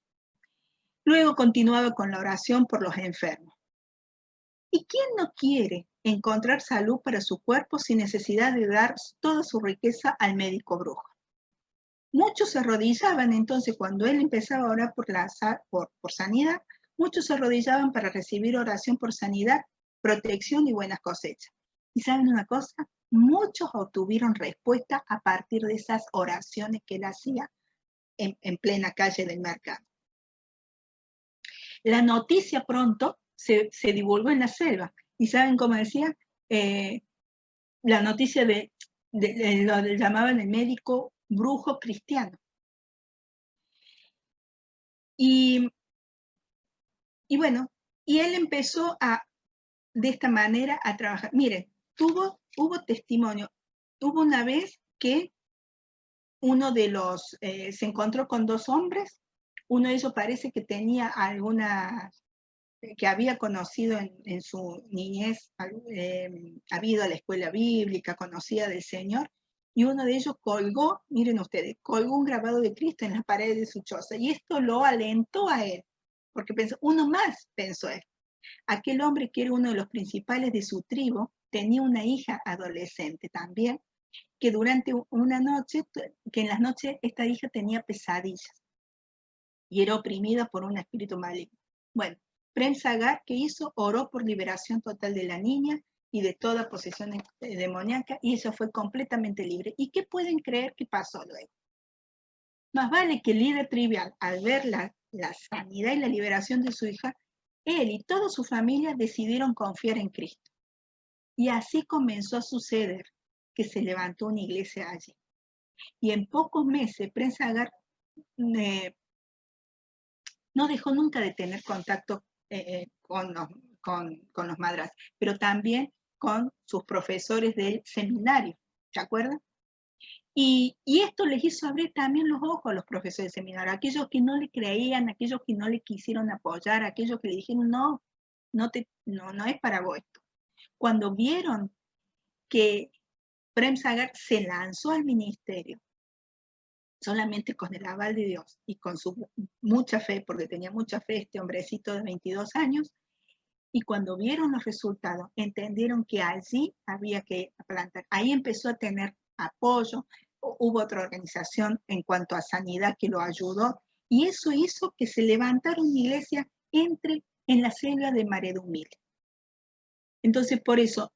Luego continuaba con la oración por los enfermos. ¿Y quién no quiere encontrar salud para su cuerpo sin necesidad de dar toda su riqueza al médico brujo? Muchos se arrodillaban entonces cuando él empezaba a orar por sanidad, muchos se arrodillaban para recibir oración por sanidad, protección y buenas cosechas. ¿Y saben una cosa? Muchos obtuvieron respuesta a partir de esas oraciones que él hacía en plena calle del mercado. La noticia pronto se divulgó en la selva. ¿Y saben cómo decía? La noticia lo llamaban el médico brujo cristiano. Y bueno, y él empezó de esta manera a trabajar. Miren, hubo testimonio. Hubo una vez que uno de se encontró con 2 hombres. Uno de ellos parece que tenía alguna que había conocido en su niñez, había ido a la escuela bíblica, conocía del Señor, y uno de ellos colgó, miren ustedes, colgó un grabado de Cristo en las paredes de su choza, y esto lo alentó a él, porque pensó, uno más, pensó él. Aquel hombre que era uno de los principales de su tribu, tenía una hija adolescente también, que durante una noche, que en las noches esta hija tenía pesadillas, y era oprimida por un espíritu maligno. Bueno, Prem Sagar, ¿qué hizo? Oró por liberación total de la niña y de toda posesión demoníaca, y ella fue completamente libre. ¿Y qué pueden creer que pasó luego? Más vale que el líder trivial, al ver la sanidad y la liberación de su hija, él y toda su familia decidieron confiar en Cristo. Y así comenzó a suceder que se levantó una iglesia allí. Y en pocos meses, Prem Sagar no dejó nunca de tener contacto con los madras, pero también con sus profesores del seminario, ¿se acuerdan? Y esto les hizo abrir también los ojos a los profesores del seminario, aquellos que no le creían, aquellos que no le quisieron apoyar, aquellos que le dijeron, no, no es para vos esto. Cuando vieron que Prem Sagar se lanzó al ministerio, solamente con el aval de Dios y con su mucha fe, porque tenía mucha fe este hombrecito de 22 años, y cuando vieron los resultados, entendieron que allí había que plantar. Ahí empezó a tener apoyo, hubo otra organización en cuanto a sanidad que lo ayudó, y eso hizo que se levantara una iglesia en la selva de Maredumil. Entonces, por eso,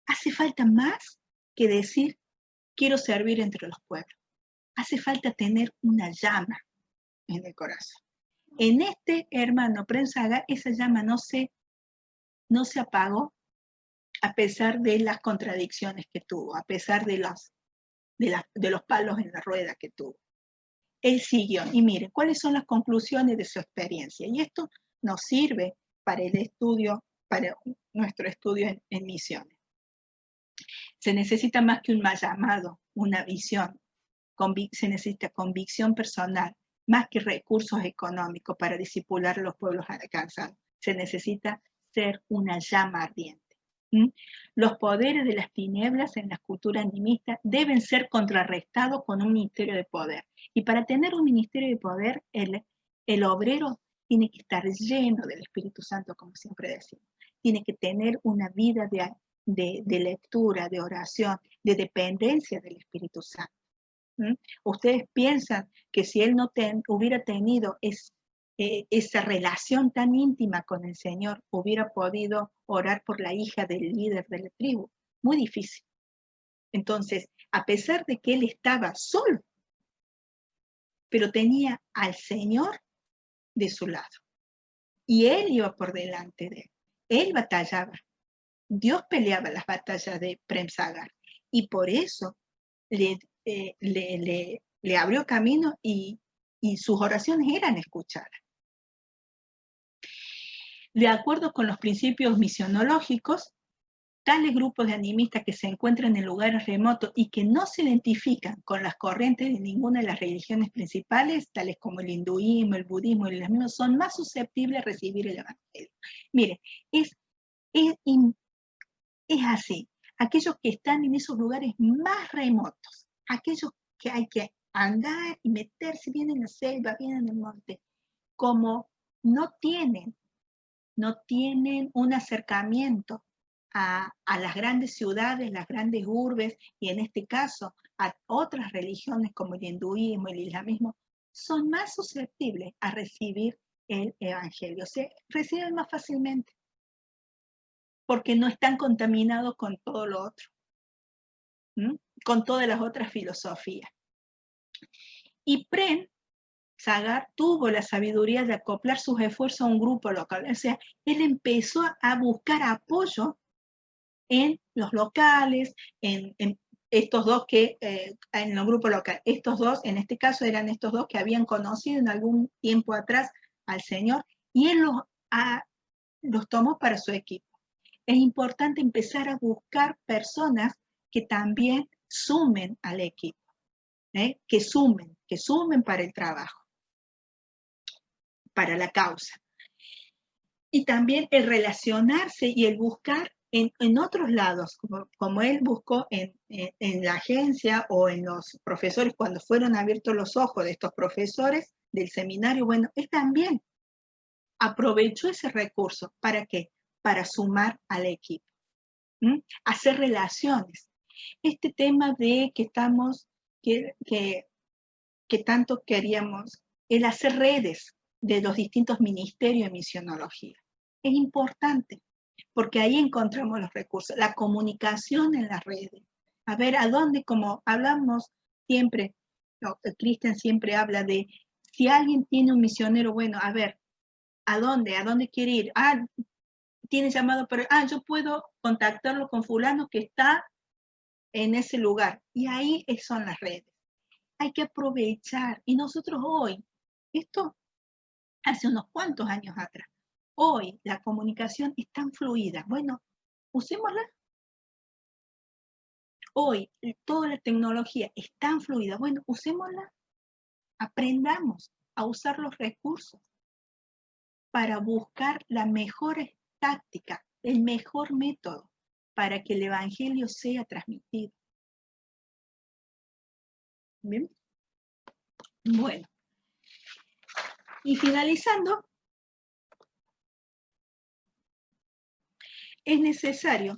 hace falta más que decir, quiero servir entre los pueblos. Hace falta tener una llama en el corazón. En este hermano Prem Sagar, esa llama no se apagó a pesar de las contradicciones que tuvo, a pesar de los palos en la rueda que tuvo. Él siguió. Y miren, ¿cuáles son las conclusiones de su experiencia? Y esto nos sirve para el estudio, para nuestro estudio en misiones. Se necesita más que un mal llamado, una visión. Se necesita convicción personal, más que recursos económicos para disipular a los pueblos alcanzados. Se necesita ser una llama ardiente. Los poderes de las tinieblas en la cultura animista deben ser contrarrestados con un ministerio de poder. Y para tener un ministerio de poder, el obrero tiene que estar lleno del Espíritu Santo, como siempre decimos. Tiene que tener una vida de lectura, de oración, de dependencia del Espíritu Santo. Ustedes piensan que si él no hubiera tenido esa relación tan íntima con el Señor, hubiera podido orar por la hija del líder de la tribu. Muy difícil. Entonces, a pesar de que él estaba solo, pero tenía al Señor de su lado. Y él iba por delante de él. Él batallaba. Dios peleaba las batallas de Prem Sagar. Y por eso le abrió camino y sus oraciones eran escuchadas. De acuerdo con los principios misionológicos, tales grupos de animistas que se encuentran en lugares remotos y que no se identifican con las corrientes de ninguna de las religiones principales, tales como el hinduismo, el budismo y el islamismo, son más susceptibles a recibir el evangelio. Mire, es así. Aquellos que están en esos lugares más remotos, aquellos que hay que andar y meterse bien en la selva, bien en el monte, como no tienen un acercamiento a las grandes ciudades, las grandes urbes, y en este caso a otras religiones como el hinduismo, el islamismo, son más susceptibles a recibir el evangelio, se reciben más fácilmente, porque no están contaminados con todo lo otro, con todas las otras filosofías. Y Prem Sagar tuvo la sabiduría de acoplar sus esfuerzos a un grupo local. O sea, él empezó a buscar apoyo en los locales, en estos dos que, en los grupos locales, estos dos, en este caso eran estos dos que habían conocido en algún tiempo atrás al Señor, y él los tomó para su equipo. Es importante empezar a buscar personas que también sumen al equipo, que sumen para el trabajo, para la causa. Y también el relacionarse y el buscar en otros lados, como él buscó en la agencia o en los profesores, cuando fueron abiertos los ojos de estos profesores del seminario, bueno, él también aprovechó ese recurso. ¿Para qué? Para sumar al equipo, hacer relaciones. Este tema de que estamos, que tanto queríamos, el hacer redes de los distintos ministerios de misionología. Es importante, porque ahí encontramos los recursos, la comunicación en las redes. A ver, ¿a dónde? Como hablamos siempre, no, Cristian siempre habla de, si alguien tiene un misionero, bueno, a ver, ¿a dónde? ¿A dónde quiere ir? Ah, tiene llamado, pero, yo puedo contactarlo con fulano que está en ese lugar. Y ahí son las redes. Hay que aprovechar. Y nosotros hoy, esto hace unos cuantos años atrás, hoy la comunicación es tan fluida. Bueno, usémosla. Hoy toda la tecnología es tan fluida. Bueno, usémosla. Aprendamos a usar los recursos para buscar la mejor táctica, el mejor método para que el evangelio sea transmitido. ¿Bien? Bueno, y finalizando, es necesario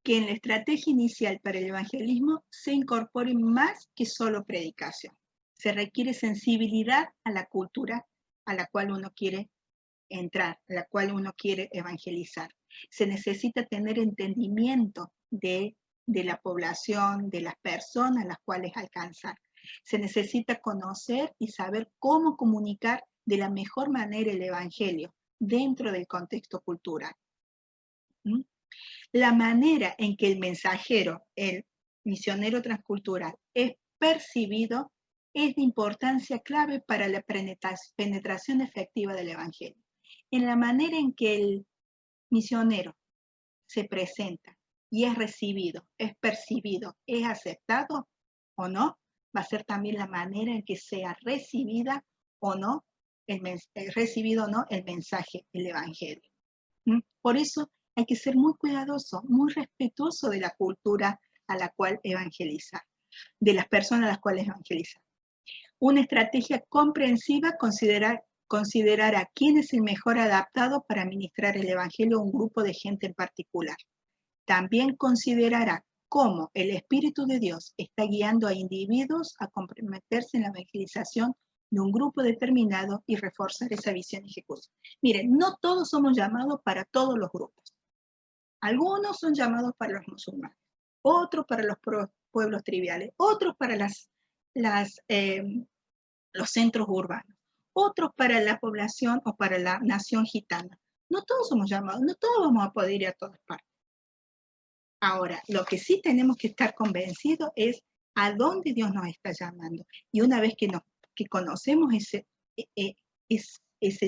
que en la estrategia inicial para el evangelismo se incorpore más que solo predicación. Se requiere sensibilidad a la cultura a la cual uno quiere entrar, a la cual uno quiere evangelizar. Se necesita tener entendimiento de la población, de las personas a las cuales alcanzar. Se necesita conocer y saber cómo comunicar de la mejor manera el evangelio dentro del contexto cultural. La manera en que el mensajero, el misionero transcultural, es percibido es de importancia clave para la penetración efectiva del evangelio. En la manera en que el misionero se presenta y es recibido, es percibido, es aceptado o no, va a ser también la manera en que sea recibida o no, recibido o no el mensaje, el evangelio. Por eso hay que ser muy cuidadoso, muy respetuoso de la cultura a la cual evangelizar, de las personas a las cuales evangelizar. Una estrategia comprensiva considerará quién es el mejor adaptado para ministrar el evangelio a un grupo de gente en particular. También considerará cómo el Espíritu de Dios está guiando a individuos a comprometerse en la evangelización de un grupo determinado y reforzar esa visión y ejecución. Miren, no todos somos llamados para todos los grupos. Algunos son llamados para los musulmanes, otros para los pueblos triviales, otros para los centros urbanos, otros para la población o para la nación gitana. No todos somos llamados, no todos vamos a poder ir a todas partes. Ahora, lo que sí tenemos que estar convencidos es a dónde Dios nos está llamando. Y una vez que conocemos ese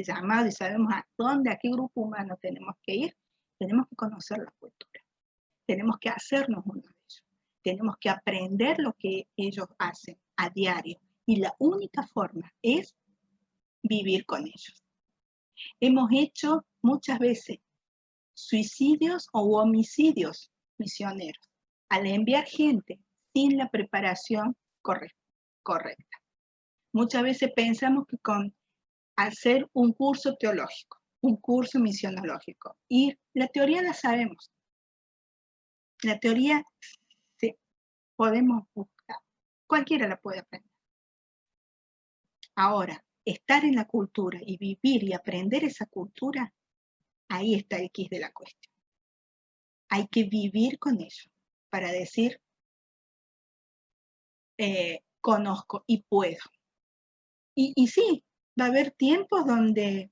llamado y sabemos a qué grupo humano tenemos que ir, tenemos que conocer la cultura. Tenemos que hacernos uno de ellos. Tenemos que aprender lo que ellos hacen a diario. Y la única forma es vivir con ellos. Hemos hecho muchas veces suicidios o homicidios misioneros al enviar gente sin la preparación correcta. Muchas veces pensamos que con hacer un curso teológico, un curso misionológico, y la teoría la sabemos. La teoría sí, podemos buscar, cualquiera la puede aprender. Ahora, estar en la cultura y vivir y aprender esa cultura, ahí está el quid de la cuestión. Hay que vivir con ello para decir, conozco y puedo. Y sí, va a haber tiempos donde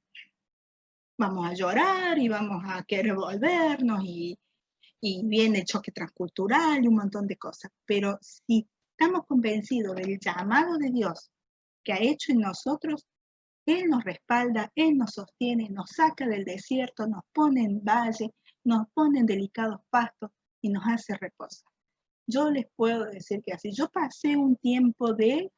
vamos a llorar y vamos a querer volvernos y viene el choque transcultural y un montón de cosas. Pero si estamos convencidos del llamado de Dios que ha hecho en nosotros, Él nos respalda, Él nos sostiene, nos saca del desierto, nos pone en valle, nos pone en delicados pastos y nos hace reposar. Yo les puedo decir que así, yo pasé un tiempo de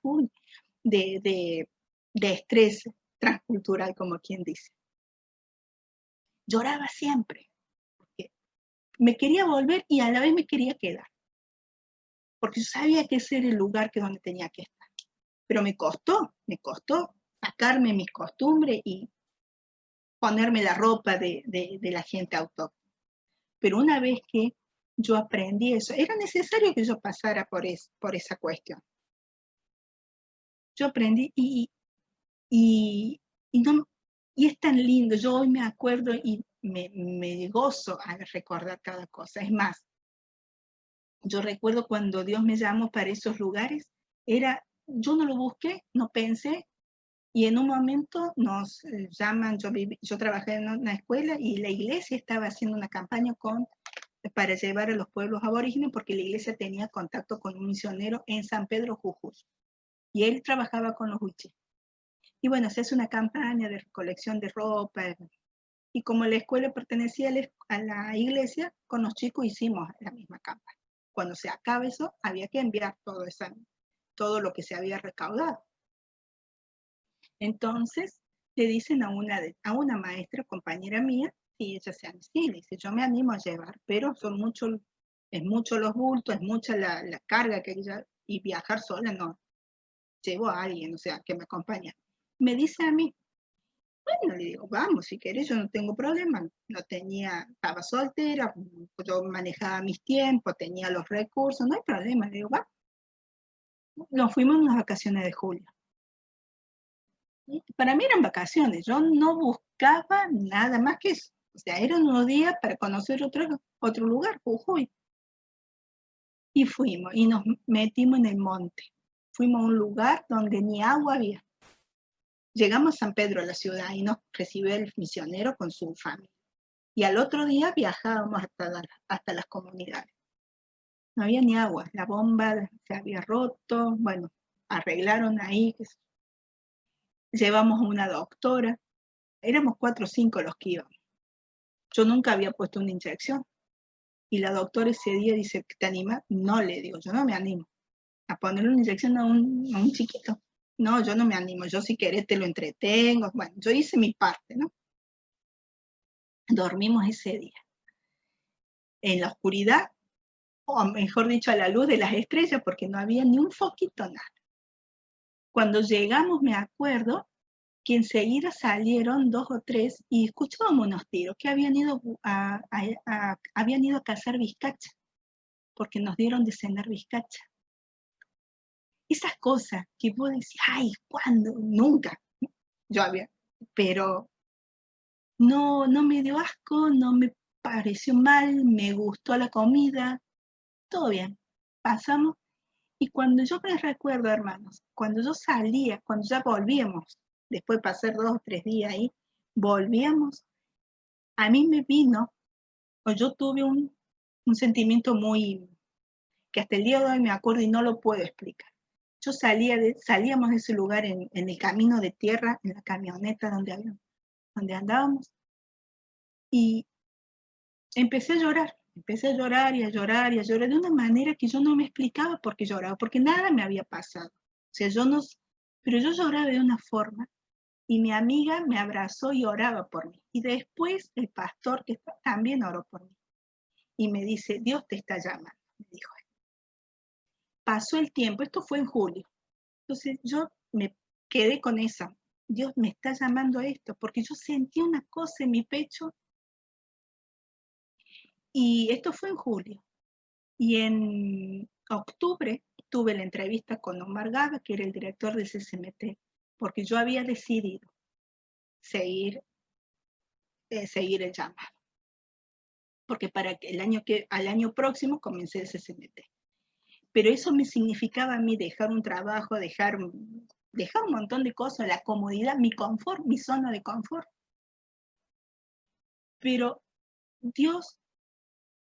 estrés transcultural, como quien dice. Lloraba siempre, porque me quería volver y a la vez me quería quedar, porque yo sabía que ese era el lugar que donde tenía que estar. Pero me costó sacarme mis costumbres y ponerme la ropa de la gente autóctona. Pero una vez que yo aprendí eso, era necesario que yo pasara por esa cuestión. Yo aprendí y, no, y es tan lindo, yo hoy me acuerdo y me gozo al recordar cada cosa. Es más, yo recuerdo cuando Dios me llamó para esos lugares, yo no lo busqué, no pensé, y en un momento nos llaman, yo trabajé en una escuela y la iglesia estaba haciendo una campaña para llevar a los pueblos aborígenes porque la iglesia tenía contacto con un misionero en San Pedro Jujuy y él trabajaba con los huichis. Y bueno, se hace una campaña de recolección de ropa y como la escuela pertenecía a la iglesia, con los chicos hicimos la misma campaña. Cuando se acaba eso, había que enviar todo lo que se había recaudado. Entonces, le dicen a una maestra, compañera mía, y ella se anima, sí, le dice, yo me animo a llevar, pero es mucho los bultos, es mucha la carga que ella, y viajar sola no, llevo a alguien, o sea, que me acompaña. Me dice a mí, bueno, le digo, vamos, si querés, yo no tengo problema, estaba soltera, yo manejaba mis tiempos, tenía los recursos, no hay problema, le digo, va. Nos fuimos en unas vacaciones de julio. Para mí eran vacaciones, yo no buscaba nada más que eso. O sea, eran unos días para conocer otro lugar, Jujuy. Y fuimos, y nos metimos en el monte. Fuimos a un lugar donde ni agua había. Llegamos a San Pedro, la ciudad, y nos recibió el misionero con su familia. Y al otro día viajábamos hasta las comunidades. No había ni agua, la bomba se había roto, bueno, arreglaron ahí. Llevamos a una doctora, éramos 4 o 5 los que íbamos. Yo nunca había puesto una inyección. Y la doctora ese día dice, ¿te animas? No, le digo, yo no me animo a ponerle una inyección a un chiquito. No, yo no me animo, yo si querés te lo entretengo. Bueno, yo hice mi parte, ¿no? Dormimos ese día. En la oscuridad, o mejor dicho, a la luz de las estrellas, porque no había ni un foquito, nada. Cuando llegamos, me acuerdo que enseguida salieron 2 o 3 y escuchábamos unos tiros que habían ido a cazar vizcacha, porque nos dieron de cenar vizcacha. Esas cosas que vos decís, ay, ¿cuándo? Nunca. Yo había, pero no me dio asco, no me pareció mal, me gustó la comida, todo bien. Pasamos, y cuando yo me recuerdo, hermanos, cuando yo salía, cuando ya volvíamos, después de pasar 2 o 3 días ahí, volvíamos, a mí me vino, o yo tuve un sentimiento que hasta el día de hoy me acuerdo y no lo puedo explicar. Yo salíamos de ese lugar en el camino de tierra, en la camioneta donde andábamos, y empecé a llorar y a llorar y a llorar de una manera que yo no me explicaba por qué lloraba, porque nada me había pasado. O sea, pero yo lloraba de una forma y mi amiga me abrazó y oraba por mí. Y después el pastor que también oró por mí. Y me dice, Dios te está llamando, me dijo. Pasó el tiempo, esto fue en julio. Entonces yo me quedé con esa, Dios me está llamando a esto, porque yo sentí una cosa en mi pecho y esto fue en julio. Y en octubre tuve la entrevista con Omar Gaba, que era el director del CCMT, porque yo había decidido seguir el llamado, porque para que al año próximo comencé el CCMT. Pero eso me significaba a mí dejar un trabajo, dejar un montón de cosas, la comodidad, mi confort, mi zona de confort. Pero Dios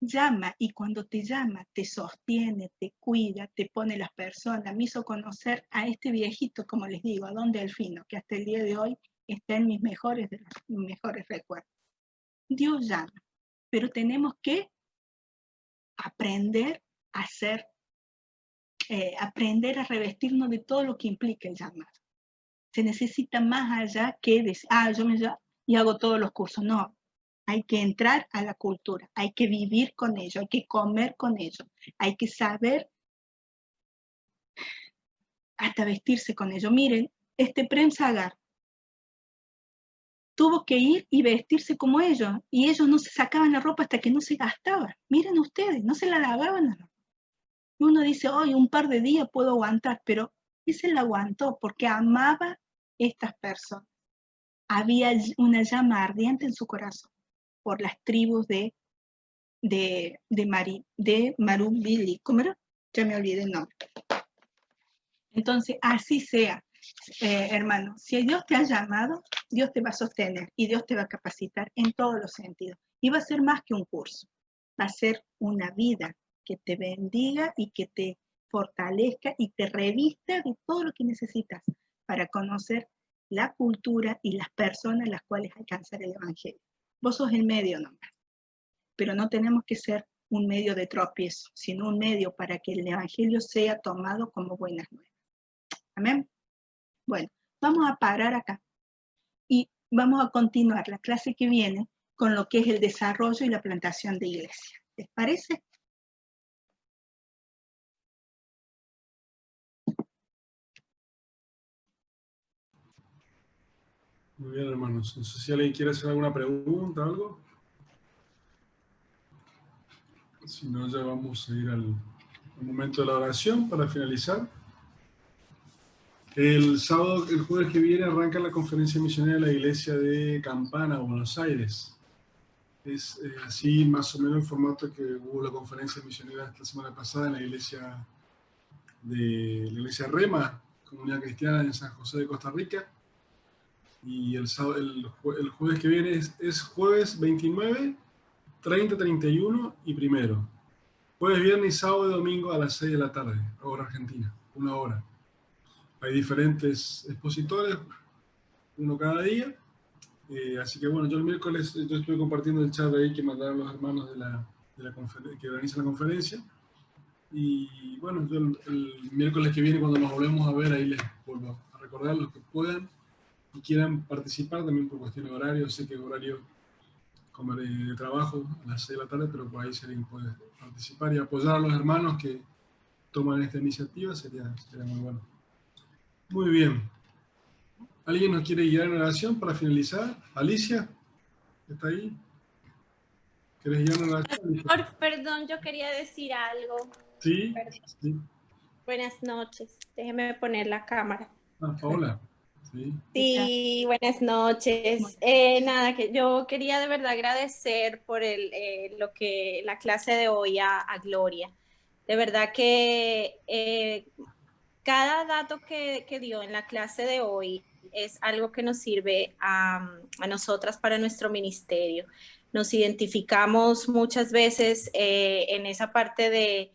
llama y cuando te llama, te sostiene, te cuida, te pone las personas. Me hizo conocer a este viejito, como les digo, a Don Delfino, que hasta el día de hoy está en mis mejores recuerdos. Dios llama, pero tenemos que aprender a hacer, aprender a revestirnos de todo lo que implica el llamado. Se necesita más allá que decir, yo me llamo y hago todos los cursos. No, Hay que entrar a la cultura, hay que vivir con ello, hay que comer con ello, hay que saber hasta vestirse con ello. Miren, Prem Sagar tuvo que ir y vestirse como ellos, y ellos no se sacaban la ropa hasta que no se gastaba. Miren ustedes, no se la lavaban la ropa. Y uno dice, hoy un par de días puedo aguantar, pero ese la aguantó porque amaba estas personas. Había una llama ardiente en su corazón por las tribus de Marubili. ¿Cómo era? Ya me olvidé el nombre. Entonces, así sea, hermano. Si Dios te ha llamado, Dios te va a sostener y Dios te va a capacitar en todos los sentidos. Y va a ser más que un curso. Va a ser una vida que te bendiga y que te fortalezca y te revista de todo lo que necesitas para conocer la cultura y las personas a las cuales alcanzar el Evangelio. Vos sos el medio nomás, pero no tenemos que ser un medio de tropiezo, sino un medio para que el Evangelio sea tomado como buenas nuevas. Amén. Bueno, vamos a parar acá y vamos a continuar la clase que viene con lo que es el desarrollo y la plantación de iglesia. ¿Les parece? Muy bien, hermanos. No sé si alguien quiere hacer alguna pregunta o algo. Si no, ya vamos a ir al momento de la oración para finalizar. El jueves que viene arranca la conferencia misionera de la iglesia de Campana, Buenos Aires. Es así más o menos el formato que hubo la conferencia misionera esta semana pasada en la iglesia Rema, Comunidad Cristiana en San José de Costa Rica. Y el jueves que viene es jueves 29, 30, 31 y primero. Jueves, viernes, sábado y domingo a las 6 de la tarde, hora argentina, 1 hora. Hay diferentes expositores, uno cada día. Así que bueno, yo el miércoles yo estuve compartiendo el chat ahí que mandaron los hermanos que organizan la conferencia. Y bueno, yo el miércoles que viene cuando nos volvemos a ver ahí les vuelvo a recordar los que puedan y quieran participar también por cuestión de horario. Sé que es horario como de trabajo a las 6 de la tarde, pero por ahí si alguien puede participar y apoyar a los hermanos que toman esta iniciativa sería muy bueno. Muy bien. ¿Alguien nos quiere guiar en oración para finalizar? Alicia, ¿está ahí? ¿Querés guiar en oración? Perdón, yo quería decir algo. Sí, sí. Buenas noches. Déjeme poner la cámara. Paola. Sí. Sí, buenas noches. Nada, que yo quería de verdad agradecer por la clase de hoy a Gloria. De verdad que cada dato que dio en la clase de hoy es algo que nos sirve a nosotras para nuestro ministerio. Nos identificamos muchas veces en esa parte de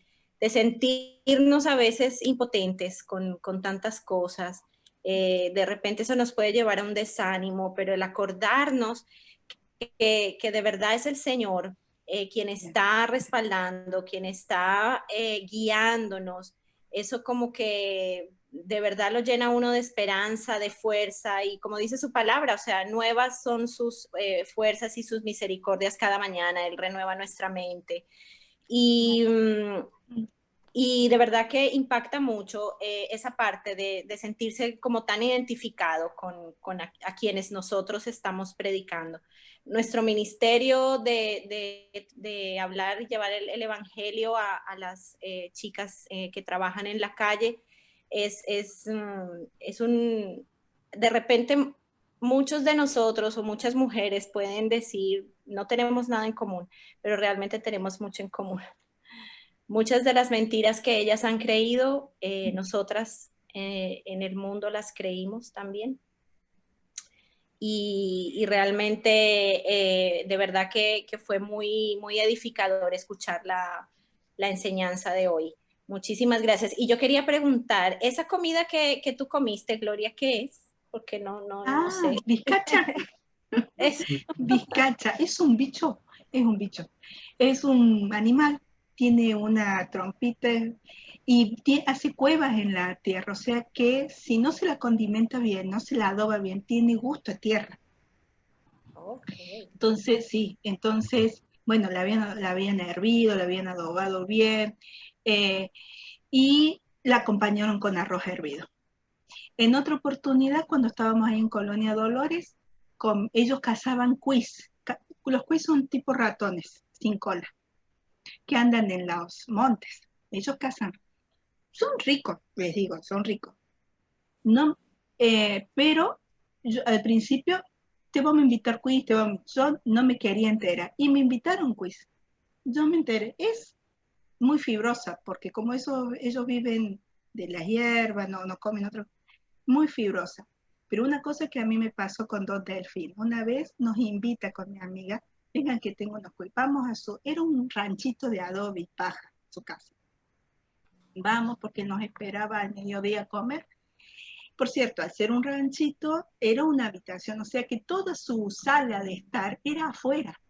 sentirnos a veces impotentes con tantas cosas. De repente eso nos puede llevar a un desánimo, pero el acordarnos que de verdad es el Señor quien está respaldando, quien está guiándonos, eso como que de verdad lo llena uno de esperanza, de fuerza y como dice su palabra, o sea, nuevas son sus fuerzas y sus misericordias cada mañana, Él renueva nuestra mente. Y de verdad que impacta mucho esa parte de sentirse como tan identificado con a quienes nosotros estamos predicando. Nuestro ministerio de hablar y llevar el evangelio a las chicas que trabajan en la calle de repente muchos de nosotros o muchas mujeres pueden decir, no tenemos nada en común, pero realmente tenemos mucho en común. Muchas de las mentiras que ellas han creído, nosotras en el mundo las creímos también. Y realmente, de verdad que fue muy, muy edificador escuchar la enseñanza de hoy. Muchísimas gracias. Y yo quería preguntar, ¿esa comida que tú comiste, Gloria, qué es? Porque no sé. Vizcacha. Vizcacha, es un bicho, es un animal, tiene una trompita y hace cuevas en la tierra, o sea que si no se la condimenta bien, no se la adoba bien, tiene gusto a tierra. Okay. Entonces, sí, entonces, bueno, la habían hervido, la habían adobado bien, y la acompañaron con arroz hervido. En otra oportunidad, cuando estábamos ahí en Colonia Dolores, ellos cazaban cuis. Los cuis son tipo ratones, sin cola, que andan en los montes. Ellos cazan. Son ricos, les digo, son ricos. No, pero yo, al principio, te vamos a invitar quiz, yo no me quería enterar. Y me invitaron quiz. Yo me enteré. Es muy fibrosa, porque como ellos viven de la hierba, no comen otro, muy fibrosa. Pero una cosa que a mí me pasó con Don Delfín, una vez nos invita con mi amiga, vengan que tengo unos quiz, vamos era un ranchito de adobe y paja, su casa. Vamos porque nos esperaba al mediodía a comer. Por cierto, al ser un ranchito, era una habitación, o sea que toda su sala de estar era afuera.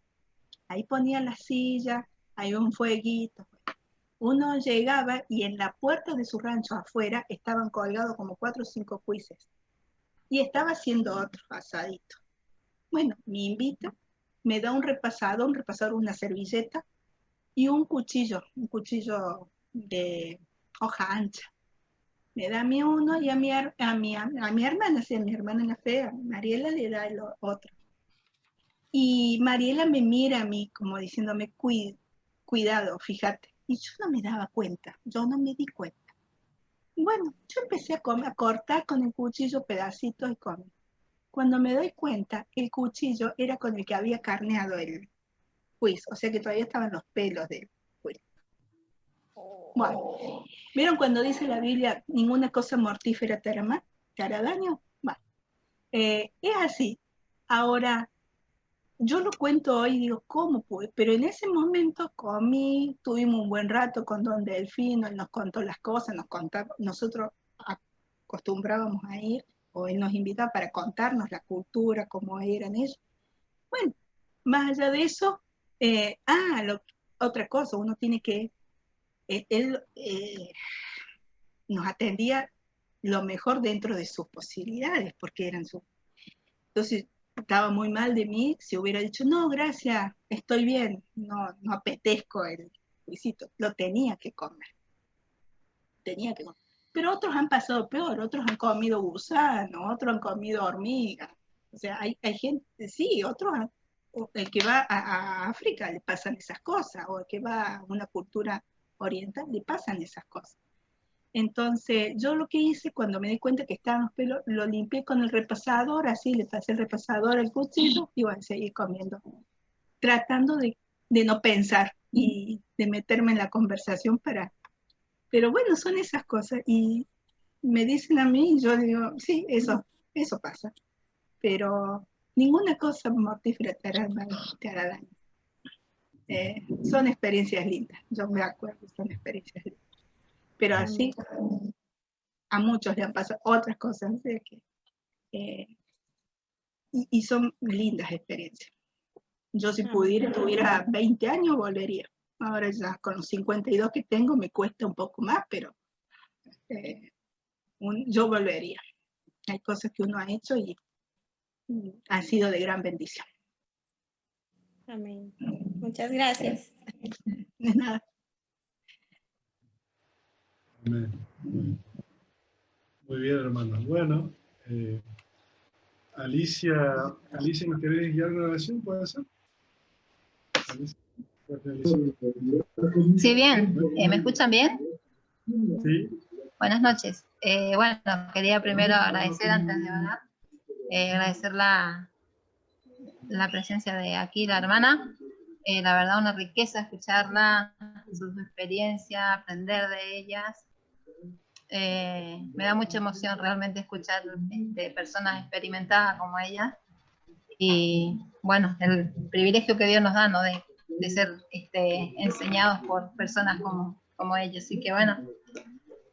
Ahí ponía la silla, hay un fueguito. Uno llegaba y en la puerta de su rancho afuera estaban colgados como 4 o 5 cuises. Y estaba haciendo otro asadito. Bueno, me invita, me da un repasador, una servilleta y un cuchillo de hoja ancha. Me da a mí uno y a mi hermana, sí, a mi hermana la fea, Mariela le da el otro. Y Mariela me mira a mí como diciéndome, cuidado, fíjate. Y yo no me daba cuenta, yo no me di cuenta. Bueno, yo empecé a cortar con el cuchillo pedacitos y comí. Cuando me doy cuenta, el cuchillo era con el que había carneado el quiz, o sea que todavía estaban los pelos del quiz. Bueno, ¿vieron cuando dice la Biblia, ninguna cosa mortífera te hará daño? Bueno, es así. Ahora, yo lo cuento hoy y digo, ¿cómo pude? Pero en ese momento comí, tuvimos un buen rato con Don Delfino, él nos contó las cosas, nosotros acostumbrábamos a ir, o él nos invitaba para contarnos la cultura, cómo eran ellos. Bueno, más allá de eso, otra cosa, uno tiene que, él nos atendía lo mejor dentro de sus posibilidades, porque eran sus... Entonces, estaba muy mal de mí si hubiera dicho, no, gracias, estoy bien, no apetezco el visito, lo tenía que comer. Pero otros han pasado peor, otros han comido gusano, otros han comido hormigas. O sea, hay gente, sí, el que va a África le pasan esas cosas, o el que va a una cultura oriental le pasan esas cosas. Entonces, yo lo que hice cuando me di cuenta que estaban los pelos, lo limpié con el repasador, así le pasé el repasador al cuchillo y bueno, seguí comiendo. Tratando de no pensar y de meterme en la conversación pero bueno, son esas cosas y me dicen a mí y yo digo, sí, eso pasa, pero ninguna cosa mortífera te hará daño. Son experiencias lindas, yo me acuerdo, son experiencias lindas. Pero así, a muchos le han pasado otras cosas, y son lindas experiencias. Yo si pudiera, tuviera 20 años, volvería. Ahora ya con los 52 que tengo me cuesta un poco más, pero yo volvería. Hay cosas que uno ha hecho y han sido de gran bendición. Amén. Muchas gracias. De nada. Amén. Muy bien, hermano. Bueno, Alicia, ¿nos querés guiar una oración? ¿Puede ser? Alicia. Sí, bien. ¿Me escuchan bien? Sí. Buenas noches. Bueno, quería primero agradecer antes de hablar, agradecer la presencia de aquí, la hermana. La verdad, una riqueza escucharla, sus experiencias, aprender de ellas. Me da mucha emoción realmente escuchar personas experimentadas como ella. Y bueno, el privilegio que Dios nos da, ¿no? De ser enseñados por personas como ellos. Así que bueno,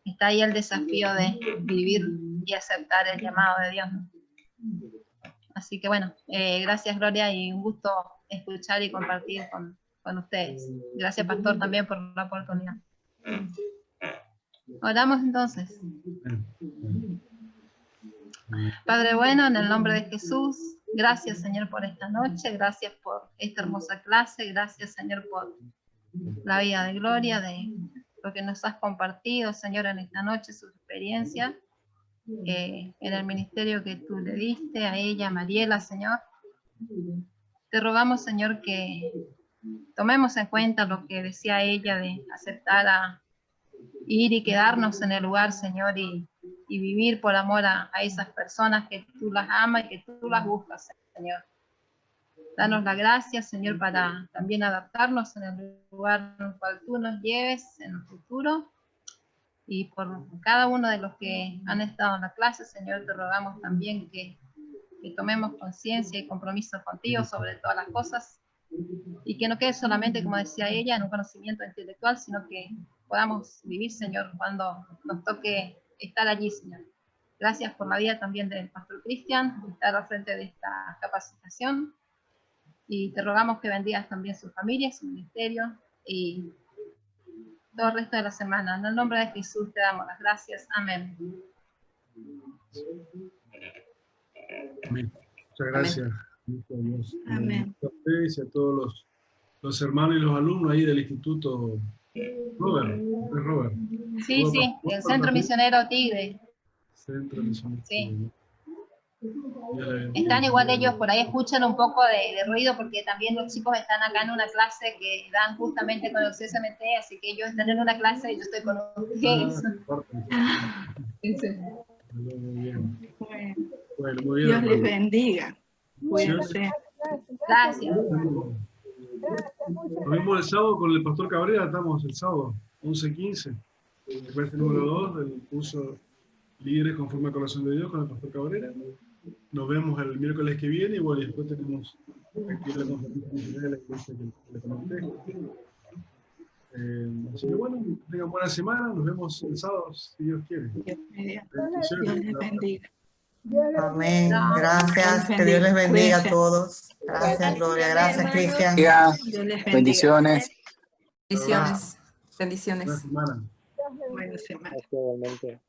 está ahí el desafío de vivir y aceptar el llamado de Dios. Así que bueno, gracias Gloria y un gusto escuchar y compartir con ustedes. Gracias Pastor también por la oportunidad. Oramos entonces. Padre bueno, en el nombre de Jesús, gracias Señor por esta noche, gracias por esta hermosa clase, gracias Señor por la vida de Gloria, de lo que nos has compartido Señor en esta noche, su experiencia en el ministerio que tú le diste a ella, Mariela, Señor. Te rogamos Señor que tomemos en cuenta lo que decía ella de aceptar a ir y quedarnos en el lugar, Señor, y vivir por amor a esas personas que tú las amas y que tú las buscas, Señor. Danos la gracia, Señor, para también adaptarnos en el lugar en el cual tú nos lleves en el futuro. Y por cada uno de los que han estado en la clase, Señor, te rogamos también que tomemos conciencia y compromiso contigo sobre todas las cosas. Y que no quede solamente, como decía ella, en un conocimiento intelectual, sino que podamos vivir, Señor, cuando nos toque estar allí, Señor. Gracias por la vida también del pastor Cristian, de estar al frente de esta capacitación. Y te rogamos que bendigas también su familia, su ministerio y todo el resto de la semana. En el nombre de Jesús te damos las gracias. Amén. Amén. Muchas gracias. Dios. Amén. A ustedes y a todos los hermanos y los alumnos ahí del Instituto Robert. Robert. Sí, sí, el Centro Misionero Tigre. Centro Misionero. Sí. Están igual ellos, por ahí escuchan un poco de ruido porque también los chicos están acá en una clase que dan justamente con el CSMT, así que ellos están en una clase y yo estoy con ustedes. Muy bien. Bueno, muy bien. Dios les bendiga. Cuídense. Gracias. Nos vemos el sábado con el pastor Cabrera, estamos el sábado, 11:15. Clase número 2 del curso Líderes conforme al corazón de Dios con el pastor Cabrera. Nos vemos el miércoles que viene y bueno, y después tenemos aquí la conferencia de la iglesia que le comenté. Así que bueno, tengan buena semana, nos vemos el sábado si Dios quiere. Dios les bendiga. Amén. Gracias. Que Dios les bendiga a todos. Gracias, Gloria. Gracias, Cristian. Dios les bendiga. Bendiciones. Bendiciones. Buena semana. Buena semana. Actualmente.